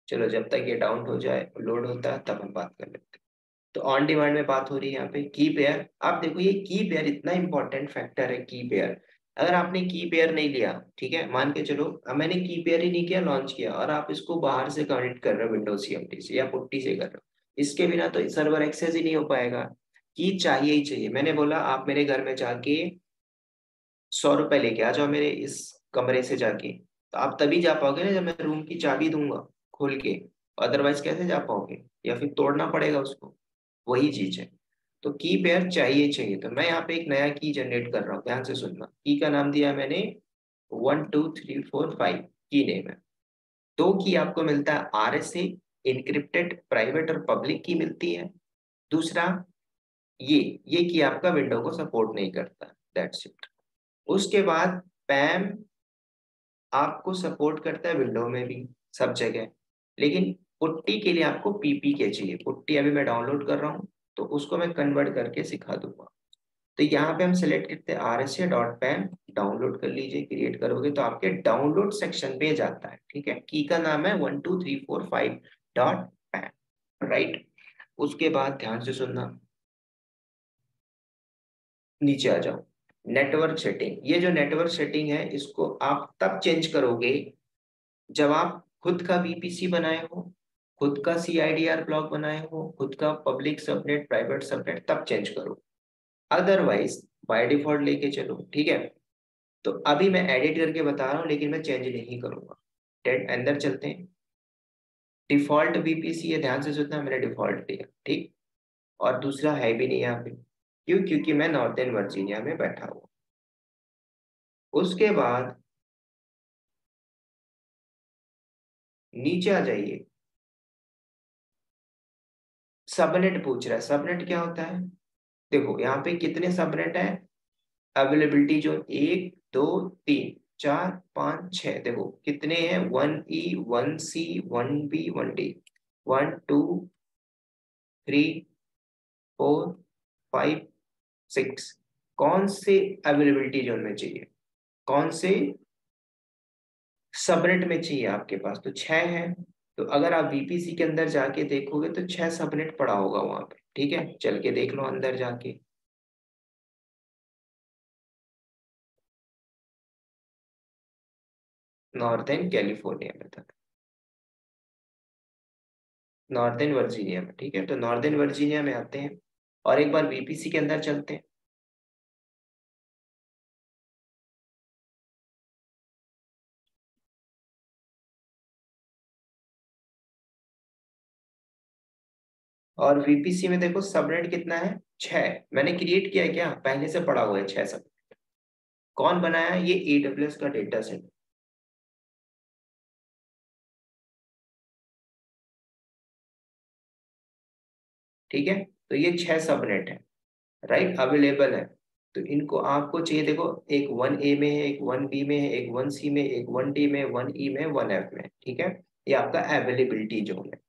चलो जब तक ये डाउन हो जाए, लोड होता है, तब हम बात कर लेते हैं। तो ऑन डिमांड में बात हो रही है यहाँ पे की पेयर। आप देखो ये की पेयर इतना इंपॉर्टेंट फैक्टर है। की पेयर अगर आपने की पेयर नहीं लिया, ठीक है, मान के चलो अब मैंने की पेयर ही नहीं किया, लॉन्च किया, और आप इसको बाहर से कनेक्ट कर रहे हो, विंडोज सीएमडी से या पुट्टी से कर रहे हो, इसके बिना तो सर्वर एक्सेस ही नहीं हो पाएगा। की चाहिए ही चाहिए। मैंने बोला आप मेरे घर में जाके 100 रुपए लेके आ जाओ मेरे इस कमरे से जाके, तो आप तभी जा पाओगे ना जब मैं रूम की चाबी दूंगा खोल के। अदरवाइज कैसे जा पाओगे? या फिर तोड़ना पड़ेगा उसको। वही चीज है। तो की पेयर चाहिए चाहिए। तो मैं यहाँ पे एक नया की जनरेट कर रहा हूँ, ध्यान से सुनना। की का नाम दिया मैंने 1 2 3 4 5। की नेम है। दो की आपको मिलता है RSA, इनक्रिप्टेड प्राइवेट और पब्लिक की मिलती है। दूसरा ये की आपका विंडो को सपोर्ट नहीं करता, दैट्स इट। उसके बाद पैम आपको सपोर्ट करता है विंडो में भी, सब जगह। लेकिन पुट्टी के लिए आपको पीपी के चाहिए। पुट्टी अभी मैं डाउनलोड कर रहा हूँ, तो उसको मैं कन्वर्ट करके सिखा दूंगा। तो यहाँ पे हम सेलेक्ट करते हैं RSA.pam। डाउनलोड कर लीजिए, क्रिएट करोगे तो आपके डाउनलोड सेक्शन पे जाता है। ठीक है, की का नाम है 1 2 3 4 5.pam, राइट। उसके बाद ध्यान से सुनना, नीचे आ जाओ। नेटवर्क सेटिंग, ये जो नेटवर्क सेटिंग है इसको आप तब चेंज करोगे जब आप खुद का VPC बनाए हो, खुद का CIDR ब्लॉक बनाए हो, खुद का पब्लिक सबनेट प्राइवेट सबनेट, तब चेंज करो। अदरवाइज बाय डिफॉल्ट लेके चलो, ठीक है। तो अभी मैं एडिट करके बता रहा हूँ, लेकिन मैं चेंज नहीं करूंगा। टेट अंदर चलते हैं। डिफॉल्ट VPC है, ध्यान से सुनना, मैंने डिफॉल्ट दिया, ठीक। और दूसरा है भी नहीं यहाँ पे, क्यों? क्योंकि मैं नॉर्थर्न वर्जीनिया में बैठा हुआ। उसके बाद नीचे आ जाइए। सबनेट पूछ रहा है, सबनेट क्या होता है? देखो यहाँ पे कितने सबनेट है। Availability zone 1 2 3 4 5 6। देखो कितने हैं, 1E 1C 1B 1D, 1 2 3 4 5 6। कौन से अवेलेबिलिटी जोन में चाहिए, कौन से सबनेट में चाहिए आपके पास? तो 6 है। तो अगर आप VPC के अंदर जाके देखोगे तो 6 सबनेट पड़ा होगा वहां पे, ठीक है। चल के देख लो अंदर जाके। नॉर्दर्न कैलिफोर्निया में था, नॉर्दर्न वर्जीनिया में, ठीक है। तो नॉर्दर्न वर्जीनिया में आते हैं और एक बार VPC के अंदर चलते हैं। और VPC में देखो सबनेट कितना है, 6। मैंने क्रिएट किया है क्या? पहले से पड़ा हुआ है 6 सब। कौन बनाया? ये AWS का डेटा सेट, ठीक है। तो ये 6 सबनेट है, राइट, अवेलेबल है। तो इनको आपको चाहिए, देखो एक 1A में है, एक 1B में है, एक 1C में, एक 1D में, 1E में, 1F में, ठीक है। ये आपका अवेलेबिलिटी जोन है।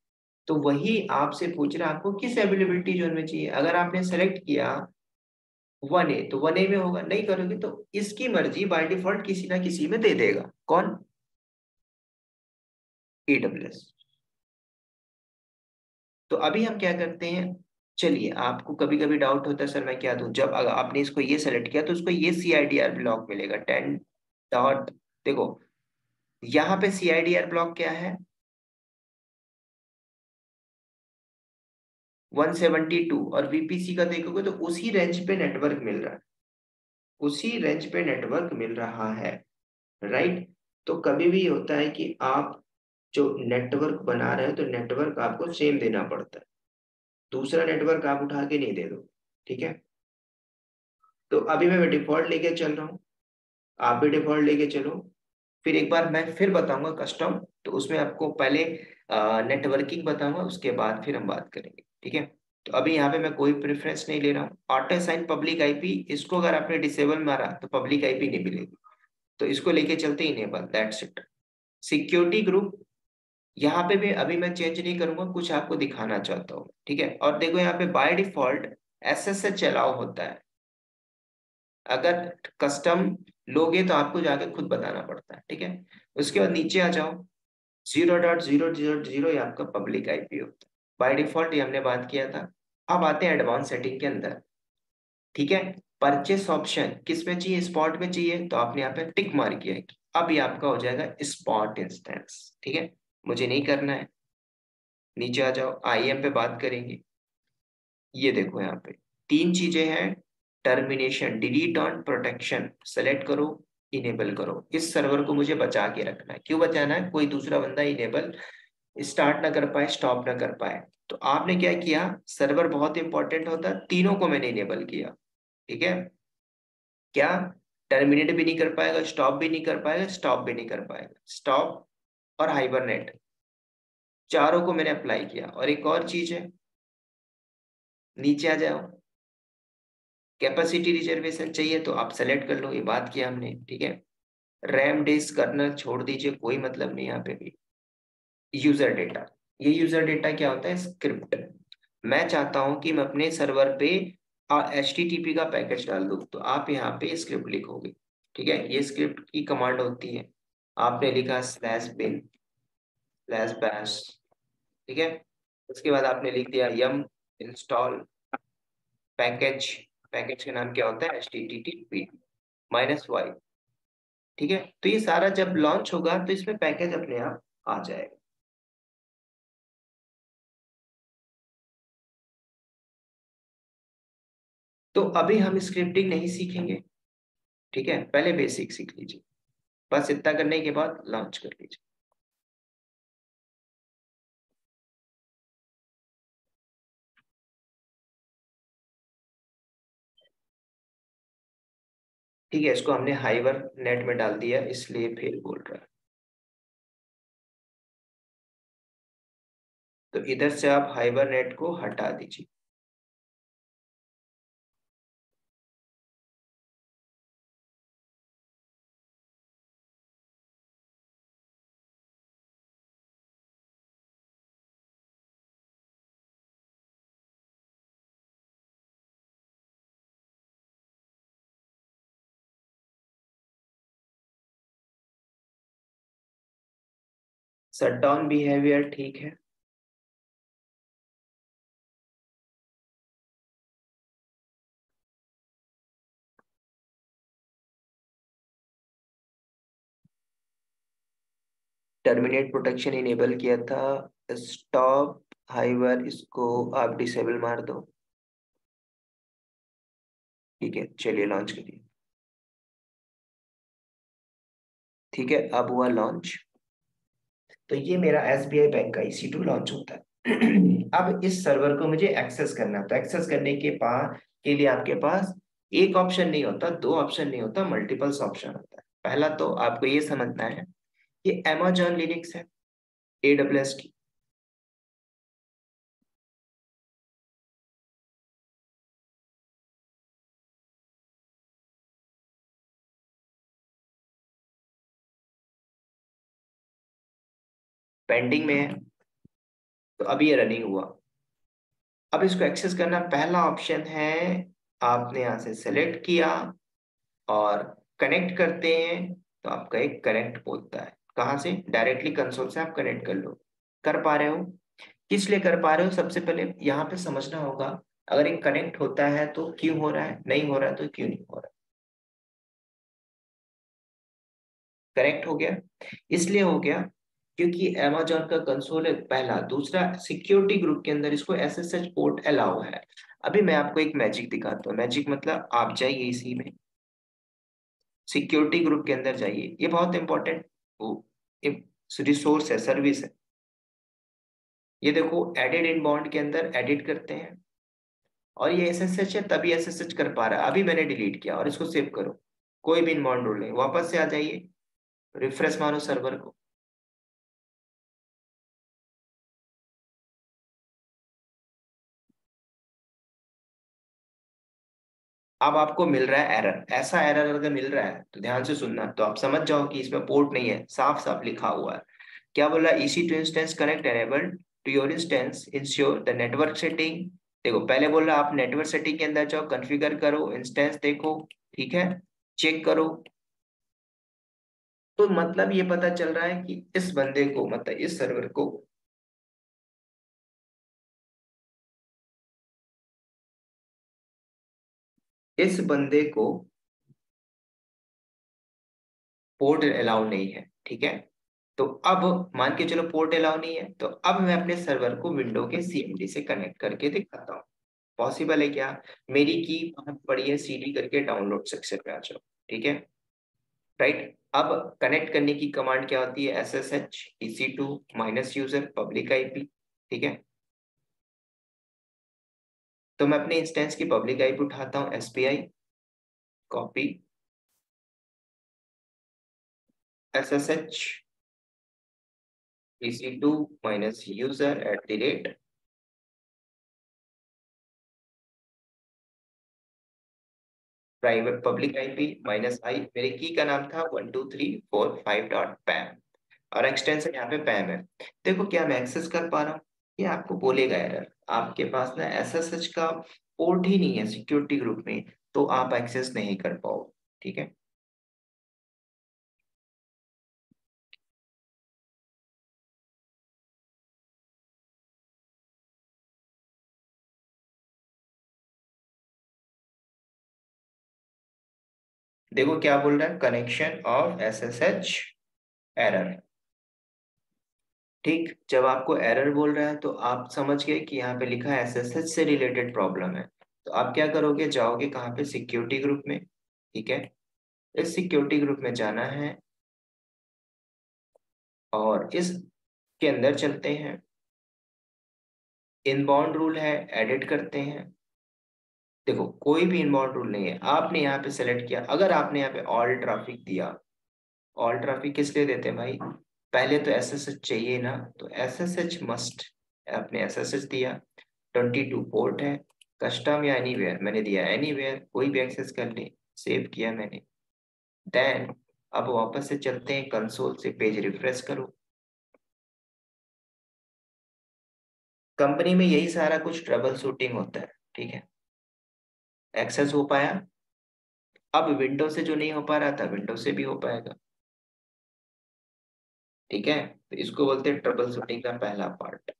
तो वही आपसे पूछ रहा है आपको किस अवेलेबिलिटी जोन में चाहिए। अगर आपने सेलेक्ट किया 1A तो 1A में होगा, नहीं करोगे तो इसकी मर्जी बाय डिफॉल्ट किसी ना किसी में दे देगा। कौन? AWS। तो अभी हम क्या करते हैं, चलिए, आपको कभी कभी डाउट होता है सर मैं क्या दूं, जब अगर आपने इसको ये सेलेक्ट किया तो उसको ये CIDR ब्लॉक मिलेगा 10 डॉट। देखो यहाँ पे CIDR ब्लॉक क्या है, 172, और VPC का देखोगे तो उसी रेंज पे नेटवर्क मिल रहा है, उसी रेंज पे नेटवर्क मिल रहा है, राइट। तो कभी भी होता है कि आप जो नेटवर्क बना रहे हो तो नेटवर्क आपको सेम देना पड़ता है, दूसरा नेटवर्क आप उठा के नहीं दे दो, ठीक है। तो अभी मैं डिफॉल्ट लेके चल रहा हूँ, आप भी डिफॉल्ट लेके चलो। फिर एक बार मैं फिर बताऊंगा कस्टम, तो उसमें आपको पहले नेटवर्किंग बताऊंगा, उसके बाद फिर हम बात करेंगे, ठीक है। तो अभी यहाँ पे मैं कोई प्रेफरेंस नहीं ले रहा हूँ। ऑटो असाइन पब्लिक आईपी, इसको अगर आपने डिसेबल मारा तो पब्लिक आईपी नहीं मिलेगी, तो इसको लेके चलते enable, that's it. Security group यहाँ पे भी अभी मैं चेंज नहीं करूंगा, कुछ आपको दिखाना चाहता हूँ, ठीक है। और देखो यहाँ पे बाय डिफॉल्ट SSH अलाउ होता है, अगर कस्टम लोगे तो आपको जाके खुद बताना पड़ता है, ठीक है। उसके बाद नीचे आ जाओ, 0.0.0.0 ये आपका पब्लिक आईपी होता है बाय डिफॉल्ट, ये हमने बात किया था। अब आते हैं एडवांस सेटिंग के अंदर, ठीक है। परचेस ऑप्शन किस में चाहिए, स्पॉट में चाहिए, तो आपने यहाँ पे टिक मार किया है। अब ये आपका हो जाएगा स्पॉट इंस्टेंस, ठीक है, मुझे नहीं करना है। नीचे आ जाओ, IAM पे बात करेंगे। ये देखो यहाँ पे 3 चीजें हैं, termination, delete on, protection, select करो, इनेबल करो। इस सर्वर को मुझे बचा के रखना है, क्यों बचाना है, कोई दूसरा बंदा इनेबल स्टार्ट ना कर पाए, स्टॉप ना कर पाए। तो आपने क्या किया, सर्वर बहुत इंपॉर्टेंट होता है, तीनों को मैंने इनेबल किया, ठीक है। क्या? टर्मिनेट भी नहीं कर पाएगा, स्टॉप भी नहीं कर पाएगा, स्टॉप भी नहीं कर पाएगा, स्टॉप और हाइबरनेट, चारों को मैंने अप्लाई किया। और एक और चीज है, नीचे आ जाओ, कैपेसिटी रिजर्वेशन चाहिए तो आप सेलेक्ट कर लो, ये बात किया हमने, ठीक है। रैम डिस्क कर्नल छोड़ दीजिए, कोई मतलब नहीं यहाँ पे भी। यूजर डेटा, ये यूजर डेटा क्या होता है, स्क्रिप्ट। मैं चाहता हूं कि मैं अपने सर्वर पे HTTP का पैकेज डाल दूं, तो आप यहाँ पे स्क्रिप्ट लिखोगे, ठीक है। ये स्क्रिप्ट की कमांड होती है, आपने लिखा /bin /bash, ठीक है। उसके बाद आपने लिख दिया yum इंस्टॉल पैकेज, पैकेज का नाम क्या होता है, HTTP -y, ठीक है। तो ये सारा जब लॉन्च होगा तो इसमें पैकेज अपने आप आ जाएगा। तो अभी हम स्क्रिप्टिंग नहीं सीखेंगे, ठीक है, पहले बेसिक सीख लीजिए, बस इतना करने के बाद लॉन्च कर लीजिए। ठीक है, इसको हमने हाइवर नेट में डाल दिया, इसलिए फेल बोल रहा है। तो इधर से आप हाइबर नेट को हटा दीजिए। शटडाउन बिहेवियर ठीक है। टर्मिनेट प्रोटेक्शन इनेबल किया था, स्टॉप हाइवर इसको आप डिसेबल मार दो, ठीक है। चलिए लॉन्च करिए, ठीक है, अब हुआ लॉन्च। तो ये मेरा SBI बैंक का EC2 लॉन्च होता है। अब इस सर्वर को मुझे एक्सेस करना है, तो एक्सेस करने के लिए आपके पास एक ऑप्शन नहीं होता, दो ऑप्शन नहीं होता, मल्टीपल्स ऑप्शन होता है। पहला तो आपको ये समझना है कि Amazon लिनक्स है, AWS की, पेंडिंग में है, तो अभी ये रनिंग हुआ। अब इसको एक्सेस करना, पहला ऑप्शन है, आपने यहाँ से सेलेक्ट किया और कनेक्ट करते हैं, तो आपका एक कनेक्ट बोलता है। कहाँ से? डायरेक्टली कंसोल से आप कनेक्ट कर लो। कर पा रहे हो? किस लिए कर पा रहे हो? सबसे पहले यहाँ पे समझना होगा, अगर एक कनेक्ट होता है तो क्यों हो रहा है, नहीं हो रहा है तो क्यों नहीं हो रहा है। करेक्ट हो गया, इसलिए हो गया क्योंकि Amazon का कंसोल है पहला। दूसरा, सिक्योरिटी ग्रुप के अंदर इसको SSH पोर्ट अलाउ है। अभी मैं आपको एक मैजिक दिखाता हूँ। मैजिक मतलब आप जाइए इसी में, सिक्योरिटी ग्रुप के अंदर जाइए। ये बहुत इंपॉर्टेंट वो रिसोर्स है, सर्विस है। ये देखो, एडिट इन बॉन्ड के अंदर एडिट करते हैं, और ये SSH है तभी SSH कर पा रहा है। अभी मैंने डिलीट किया और इसको सेव करो, कोई भी इन बॉन्ड रूल नहीं। वापस से आ जाइए, रिफ्रेश मारो सर्वर को। अब आपको मिल रहा है एरर। ऐसा एरर अगर मिल रहा है तो ध्यान से सुनना, तो आप समझ जाओ कि इसमें पोर्ट नहीं है, साफ साफ लिखा हुआ है। क्या बोला? EC2 instance connect enabled to your instance, ensure the network setting. देखो, पहले बोला आप नेटवर्क सेटिंग के अंदर जाओ, कॉन्फ़िगर करो, इंस्टेंस देखो, ठीक है, चेक करो। तो मतलब ये पता चल रहा है कि इस बंदे को, मतलब इस सर्वर को, इस बंदे को पोर्ट अलाउ नहीं है, ठीक है। तो अब मान के चलो पोर्ट अलाउ नहीं है, तो अब मैं अपने सर्वर को विंडो के CMD से कनेक्ट करके दिखाता हूँ। पॉसिबल है क्या? मेरी की वहां पड़ी है, CD करके डाउनलोड सेक्शन में आ जाओ, ठीक है, राइट। अब कनेक्ट करने की कमांड क्या होती है? SSH EC2 -user public IP, ठीक है। तो मैं अपने इंस्टेंस की पब्लिक IP उठाता हूँ, SPI copy SSH EC2 -user private public IP -i, मेरे की का नाम था 12345.pam, और एक्सटेंशन यहाँ पे पैम है। देखो क्या मैं एक्सेस कर पा रहा हूँ? ये आपको बोलेगा एरर, आपके पास ना SSH का पोर्ट ही नहीं है सिक्योरिटी ग्रुप में, तो आप एक्सेस नहीं कर पाओ, ठीक है। देखो क्या बोल रहा है, कनेक्शन ऑफ SSH एरर। ठीक, जब आपको एरर बोल रहा है तो आप समझ गए कि यहाँ पे लिखा है SSH से रिलेटेड प्रॉब्लम है। तो आप क्या करोगे? जाओगे कहाँ पे? सिक्योरिटी ग्रुप में, ठीक है। इस सिक्योरिटी ग्रुप में जाना है और इसके अंदर चलते हैं, इनबाउंड रूल है, एडिट करते हैं। देखो कोई भी इनबाउंड रूल नहीं है, आपने यहाँ पे सेलेक्ट किया। अगर आपने यहाँ पे ऑल ट्रैफिक दिया, ऑल ट्रैफिक किस लिए देते हैं भाई? पहले तो SSH चाहिए ना, तो SSH मस्ट, आपने SSH दिया। 22 पोर्ट है, कस्टम या एनीवेयर, मैंने दिया एनीवेयर, कोई भी एक्सेस कर ले, सेव किया मैंने। देन अब वापस से चलते हैं कंसोल से, पेज रिफ्रेश करो। कंपनी में यही सारा कुछ ट्रबल शूटिंग होता है, ठीक है। एक्सेस हो पाया, अब विंडो से जो नहीं हो पा रहा था विंडो से भी हो पाएगा, ठीक है। तो इसको बोलते हैं ट्रबल शूटिंग का पहला पार्ट।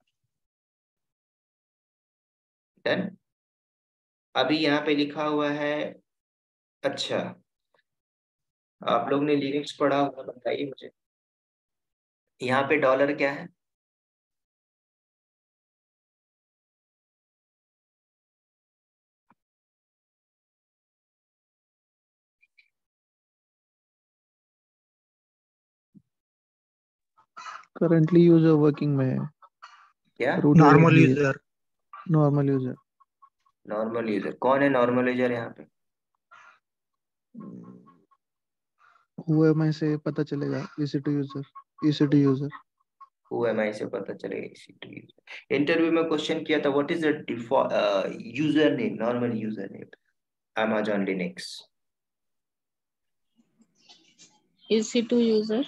डन। अभी यहाँ पे लिखा हुआ है, अच्छा, आप लोग ने लिनक्स पढ़ा होगा, बताइए मुझे, यहाँ पे डॉलर क्या है? करंटली यूजर वर्किंग में है, क्या? Root normal variant user. Normal user. Normal user कौन है? नॉर्मल यूजर यहाँ पे OMI से पता चलेगा, EC2 यूजर। OMI से पता चलेगा, इसी टू यूजर। इंटरव्यू में क्वेश्चन किया था, what is the default user name, normal user name Amazon Linux? EC2 user.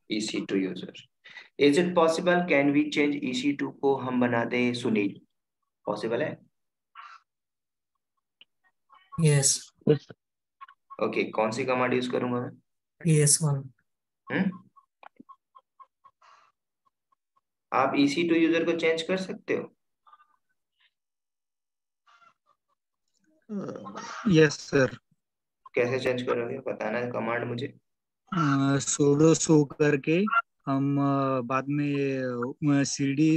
EC2 user. Is it possible, can we change EC2 को हम बना दे सुनील? पॉसिबल है? Yes. Yes, sir. ओके, कौन सी कमांड यूज करूंगा मैं? ES1. हम्म? आप EC2 यूजर को चेंज कर सकते हो? Yes sir. कैसे चेंज करोगे, बताना कमांड मुझे। सुडो सो करके हम बाद में CD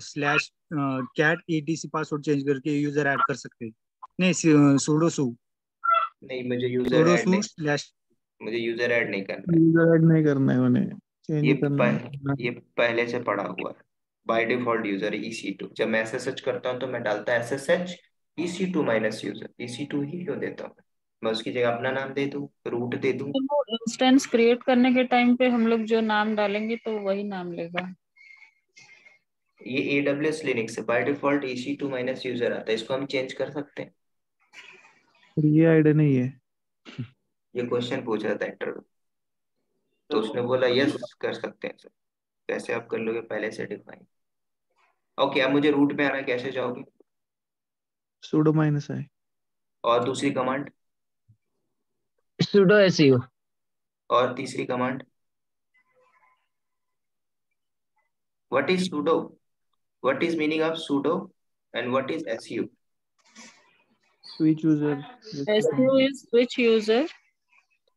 slash cat ETC password change करके यूजर ऐड कर सकते हैं। नहीं, सुडो सो नहीं, मुझे यूजर सुडो ऐड सो नहीं, स्लैश मुझे यूजर ऐड नहीं करना है। यूजर ऐड नहीं करना है उन्हें, ये चेंज करना है। ये पहले से पड़ा हुआ है। बाय डिफॉल्ट यूजर है EC2। जब मैं SSH करता हूँ तो मैं डालता SSH EC2 minus user, EC2 ही क्यों देता हूँ? मैं उसकी जगह अपना नाम दे दूँ, रूट दे दूँ। तो वो इंस्टेंस क्रिएट करने के टाइम पे हम लोग जो नाम डालेंगे तो वही नाम लेगा। ये AWS लिनक्स से by default EC2 minus user आता है, इसको हम चेंज कर सकते हैं। और ये आईडी नहीं है। ये क्वेश्चन पूछ रहा था इंटरव्यू, तो उसने बोला यस कर सकते हैं सर। कैसे आप कर लोगे, पहले से डिफाइन। ओके, अब मुझे रूट में आना, कैसे जाओगे? sudo माइनस है। और दूसरी कमांड? sudo su। और तीसरी command? What is sudo? What is meaning of sudo and what is su? Switch user. SU is switch user.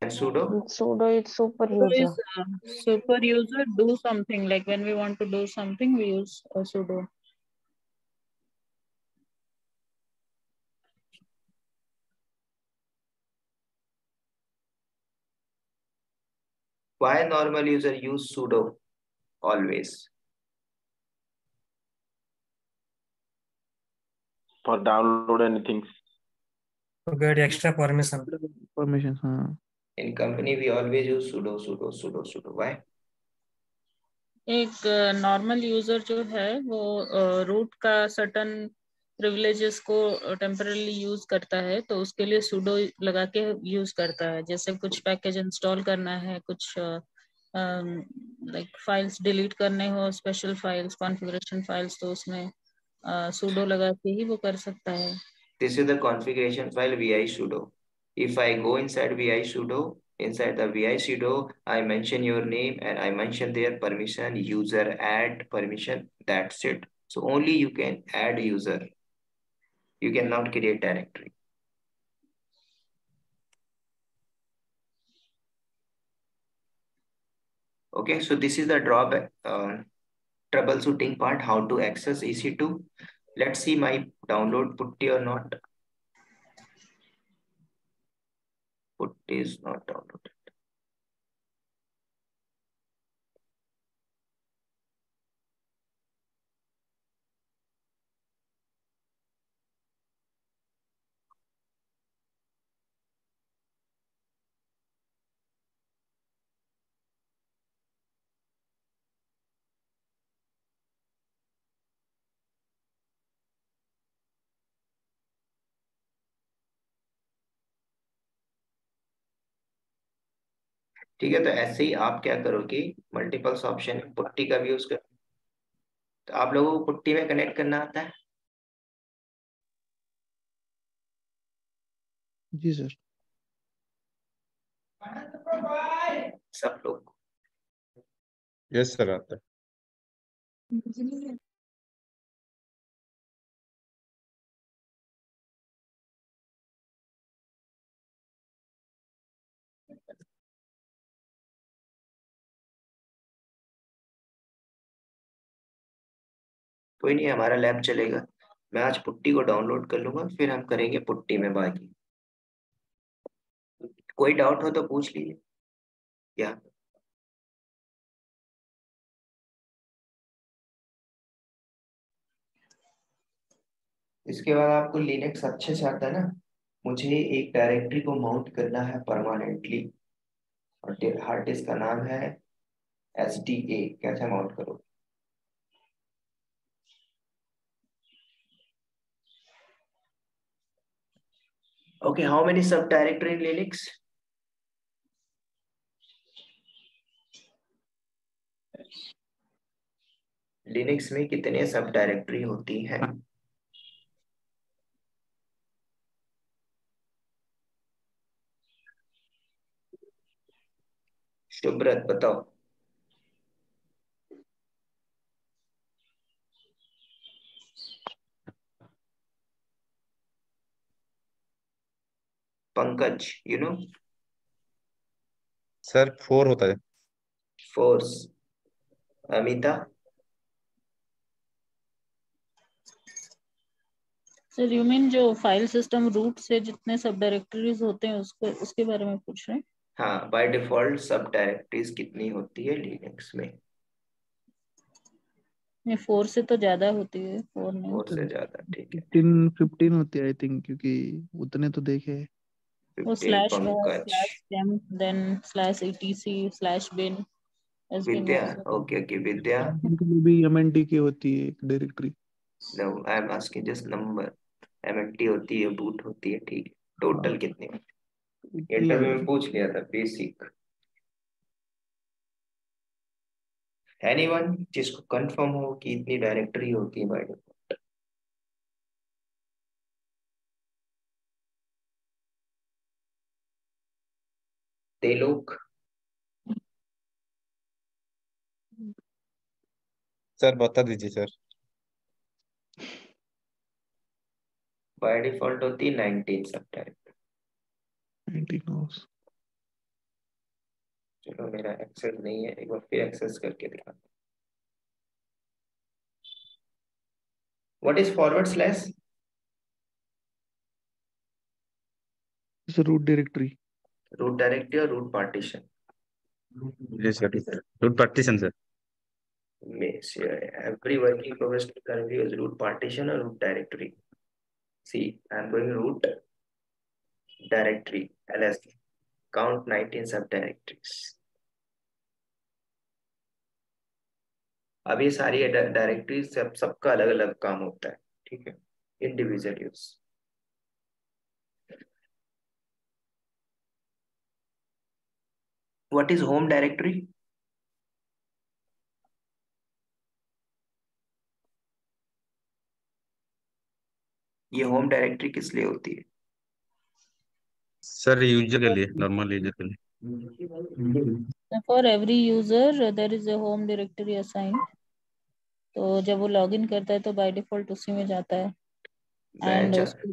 And sudo? Sudo is super Sudo user. is super user do something, like when we want to do something we use sudo. Why normal user use sudo always? For download anything. To get extra permission. Permission, हाँ। In company we always use sudo. Why? एक normal user जो है वो root का certain privileges को temporarily use करता है, तो उसके लिए sudo लगा के यूज करता है। जैसे कुछ पैकेज इंस्टॉल करना है, कुछ लाइक फाइल्स डिलीट करने हो, स्पेशल फाइल्स, कॉन्फ़िगरेशन फाइल्स, तो उसमें sudo लगा के ही वो कर सकता है। This is the configuration file vi sudo. If I go inside vi sudo, inside the vi sudo, I mention your name and I mention their permission, user add permission. That's it. So only you can add user. You cannot create directory. Okay, so this is the drawback, troubleshooting part, how to access EC2. Let's see my download putty or not. Putty is not downloaded. ठीक है, तो ऐसे ही आप क्या करोगे, multiples option putty का भी use कर। तो आप लोगों को पुट्टी में कनेक्ट करना आता है? जी सर। सब लोग? यस सर, आता है। कोई नहीं, हमारा लैब चलेगा। मैं आज पुट्टी को डाउनलोड कर लूंगा, फिर हम करेंगे पुट्टी में बाकी। कोई डाउट हो तो पूछ लीजिए। क्या इसके बाद आपको लिनक्स अच्छे से आता है ना? मुझे एक डायरेक्टरी को माउंट करना है परमानेंटली, और हार्ड डिस्क का नाम है SDA। कैसे माउंट करो? Okay, how many subdirectory in Linux? Linux में कितने सब डायरेक्टरी होती हैं? शुभ्रत बताओ। Pankaj, you know? सर 4 होता है। Force. Amita? Sir you mean जो फाइल सिस्टम रूट से जितने सब डायरेक्टरीज होते हैं उसके बारे में पूछ रहे हैं? हाँ, बाय डिफॉल्ट सब डायरेक्टरीज कितनी होती है लिनक्स में? नहीं, 4 से तो ज्यादा होती है, 4 नहीं। 4 से ज्यादा, ठीक है। 15 होती है आई थिंक, क्योंकि उतने तो देखे। वो 15 स्लैश है, Pankaj. Slash temp, then slash etc slash bin has been Vidya, also. Okay okay, Vidya. के लिए भी MNT की होती है एक directory. No, I am asking just number. MNT होती है, बूट होती है, ठीक है। टोटल कितनी होती है? इंटरव्यू में पूछ लिया था, बेसिक। एनीवन जिसको कंफर्म हो कि इतनी डायरेक्टरी होती है बाय डिफॉल्ट? तेलोक? सर बता दीजिए सर। बाय डिफॉल्ट होती है 19 सब डायरेक्टरी। 19 चलो, मेरा एक्सेस नहीं है, एक बार फिर एक्सेस करके दिखाता हूँ। What is forward slash? Root directory. Root directory और रूट पार्टीशन जी सर, रूट पार्टीशन सर। में every working professional currently use root partition or root directory. See, I'm going root directory ls, count 19 subdirectories. अब ये सारी directory सबका अलग अलग काम होता है, ठीक है, individual use. What is home directory? ये होम डायरेक्टरी किस लिए होती है? सर यूजर के लिए, नॉर्मल यूजर के लिए। For every user there is a home directory assigned. तो जब वो लॉगिन करता है तो बाय डिफॉल्ट उसी में जाता है। एंड उसको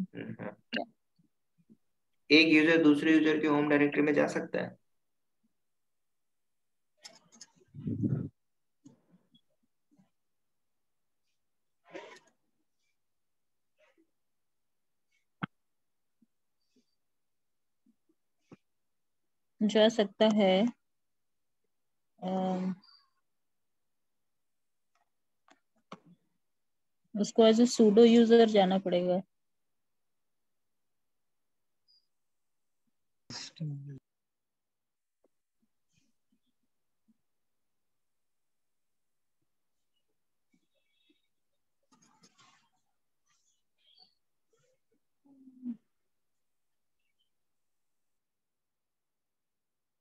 एक यूजर दूसरे यूजर के होम डायरेक्टरी में जा सकता है? जा सकता है। उसको एज ए सूडो यूजर जाना पड़ेगा।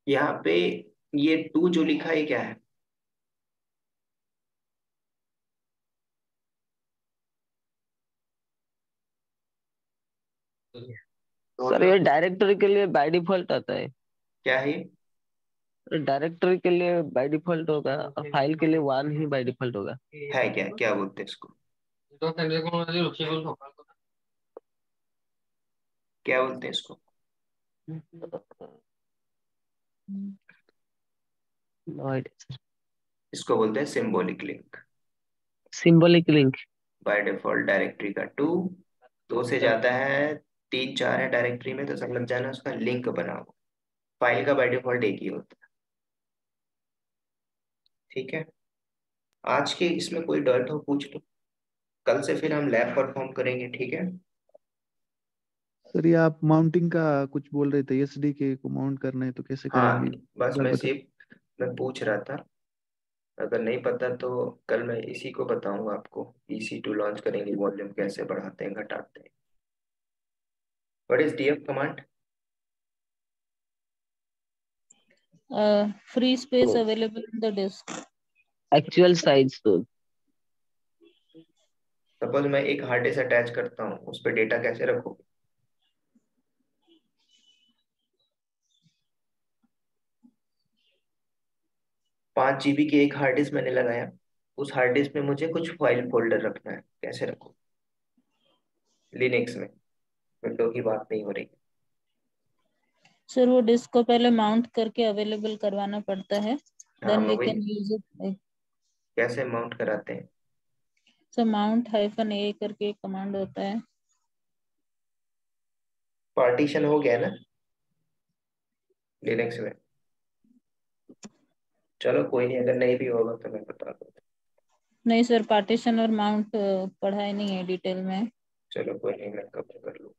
यहाँ पे ये 2 जो लिखा है क्या है? सर ये डायरेक्टरी के लिए बाय डिफॉल्ट आता है। क्या है ये? डायरेक्टरी के लिए बाय डिफॉल्ट होगा और फाइल के लिए 1 ही बाय डिफॉल्ट होगा। है क्या, क्या बोलते हैं इसको? क्या बोलते हैं इसको? इसको बोलते हैं symbolic link. Symbolic link. By default directory का 2 से जाता है, 3 4 है डायरेक्टरी में, तो समझ जाना उसका लिंक बना हुआ। फाइल का बाय डिफॉल्ट एक ही होता है, ठीक है। आज के इसमें कोई डाउट हो पूछ लो, कल से फिर हम लैब परफॉर्म करेंगे, ठीक है। सर ये आप माउंटिंग का कुछ बोल रहे थे, SDK को माउंट करना है तो कैसे हाँ, करेंगे? बस बार बता। मैं पूछ रहा था, अगर नहीं पता तो कल मैं इसी को बताऊंगा आपको। EC2 लॉन्च करेंगे, वॉल्यूम कैसे बढ़ाते हैं घटाते हैं। What is df command? Free space available in the disk. Actual size तो सपोज मैं एक हार्ड डिस्क अटैच करता हूँ, उस पर डेटा कैसे रखोगे? 5 GB की एक हार्ड डिस्क मैंने लगाया, उस हार्ड डिस्क में मुझे कुछ फाइल फोल्डर रखना है, कैसे रखो? लिनक्स में, विंडो की बात नहीं हो रही। सर वो डिस्क को पहले माउंट करके अवेलेबल करवाना पड़ता है, हाँ, देन मैं वी वही, कैन यूज इट। कैसे माउंट कराते हैं? सो माउंट -a करके एक कमांड होता है। पार्टीशन हो गया ना लिनक्स में? चलो कोई नहीं, अगर नहीं भी होगा तो मैं बता दूँ। नहीं सर, पार्टीशन और माउंट पढ़ाई नहीं है डिटेल में। चलो कोई नहीं, मैं कवर कर लूँ।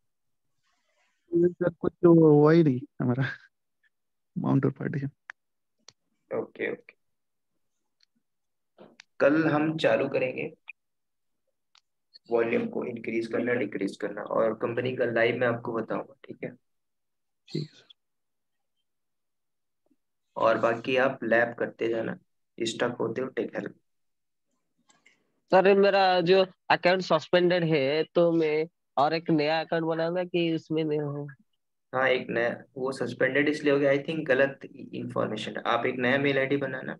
ये सर कुछ तो हुआ ही नहीं हमारा माउंट और पार्टीशन। ओके ओके, कल हम चालू करेंगे वॉल्यूम को इंक्रीज करना डिक्रीज करना, और कंपनी का लाइव मैं आपको बताऊंगा, ठीक है? ठीक है सर। और बाकी आप लैब करते जाना, स्टक होते हो टेक हेल्प। सर मेरा जो अकाउंट सस्पेंडेड है, तो मैं और एक नया अकाउंट बनाऊंगा कि उसमें नहीं हो? हाँ, एक नया, वो सस्पेंडेड इसलिए हो गया, आई थिंक गलत इंफॉर्मेशन है। आप एक नया मेल आईडी बनाना,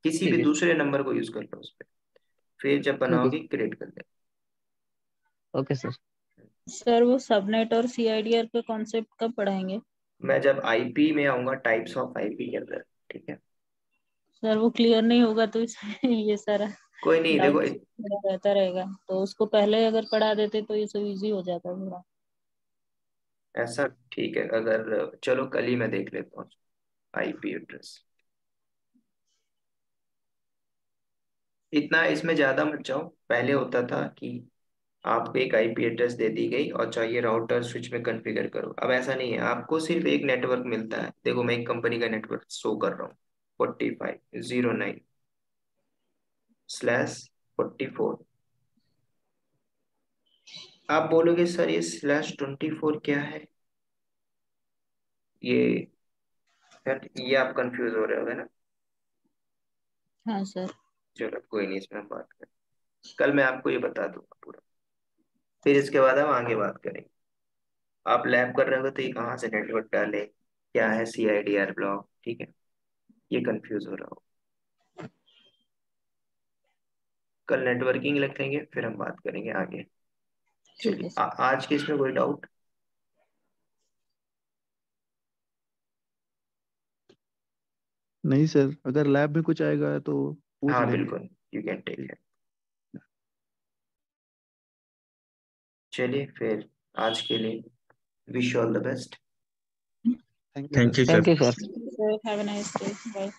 किसी ठीक भी है सर। दूसरे नंबर को यूज कर लो उस पर, फिर जब ठीक है। बनाओगे क्रिएट कर देना। Okay sir. सर वो सबनेट और सीआईडीआर का कॉन्सेप्ट कब पढ़ाएंगे? मैं जब आईपी में आऊंगा, टाइप्स ऑफ आईपी के अंदर, ठीक है? सर वो क्लियर नहीं होगा तो इसमें ये सारा कोई नहीं, देखो डाउट रहता रहेगा, तो उसको पहले अगर पढ़ा देते तो ये सब इजी हो जाता थोड़ा। ऐसा ठीक है, अगर चलो कल ही मैं देख लेता हूँ आईपी एड्रेस। इतना इसमें ज्यादा मत जाओ। पहले होता था कि आपको एक आईपी एड्रेस दे दी गई और चाहिए राउटर स्विच में कॉन्फ़िगर करो। अब ऐसा नहीं है, आपको सिर्फ एक नेटवर्क मिलता है। देखो मैं एक कंपनी का नेटवर्क शो कर रहा हूँ, 4509/44। आप बोलोगे सर ये /24 क्या है? ये ये आप कंफ्यूज हो रहे होगे ना? हाँ सर। चलो कोई नहीं, इसमें हम बात करें, कल मैं आपको ये बता दूंगा पूरा, फिर इसके बाद हम आगे बात करेंगे। आप लैब कर रहे हो तो ये कहाँ से नेटवर्क डाले, क्या है CIDR ब्लॉक, ठीक है? ये कंफ्यूज हो रहा हो। कल नेटवर्किंग रखेंगे, फिर हम बात करेंगे आगे। ठीक चलिए है सर। आज के इसमें कोई डाउट? नहीं सर, अगर लैब में कुछ आएगा तो पूछ हाँ लेंगे। बिल्कुल, यू कैन टेक ठीक। है। चलिए फिर, आज के लिए wish all the best. Thank you thank sir. You thank sir. You sir. Sir have a nice day, bye.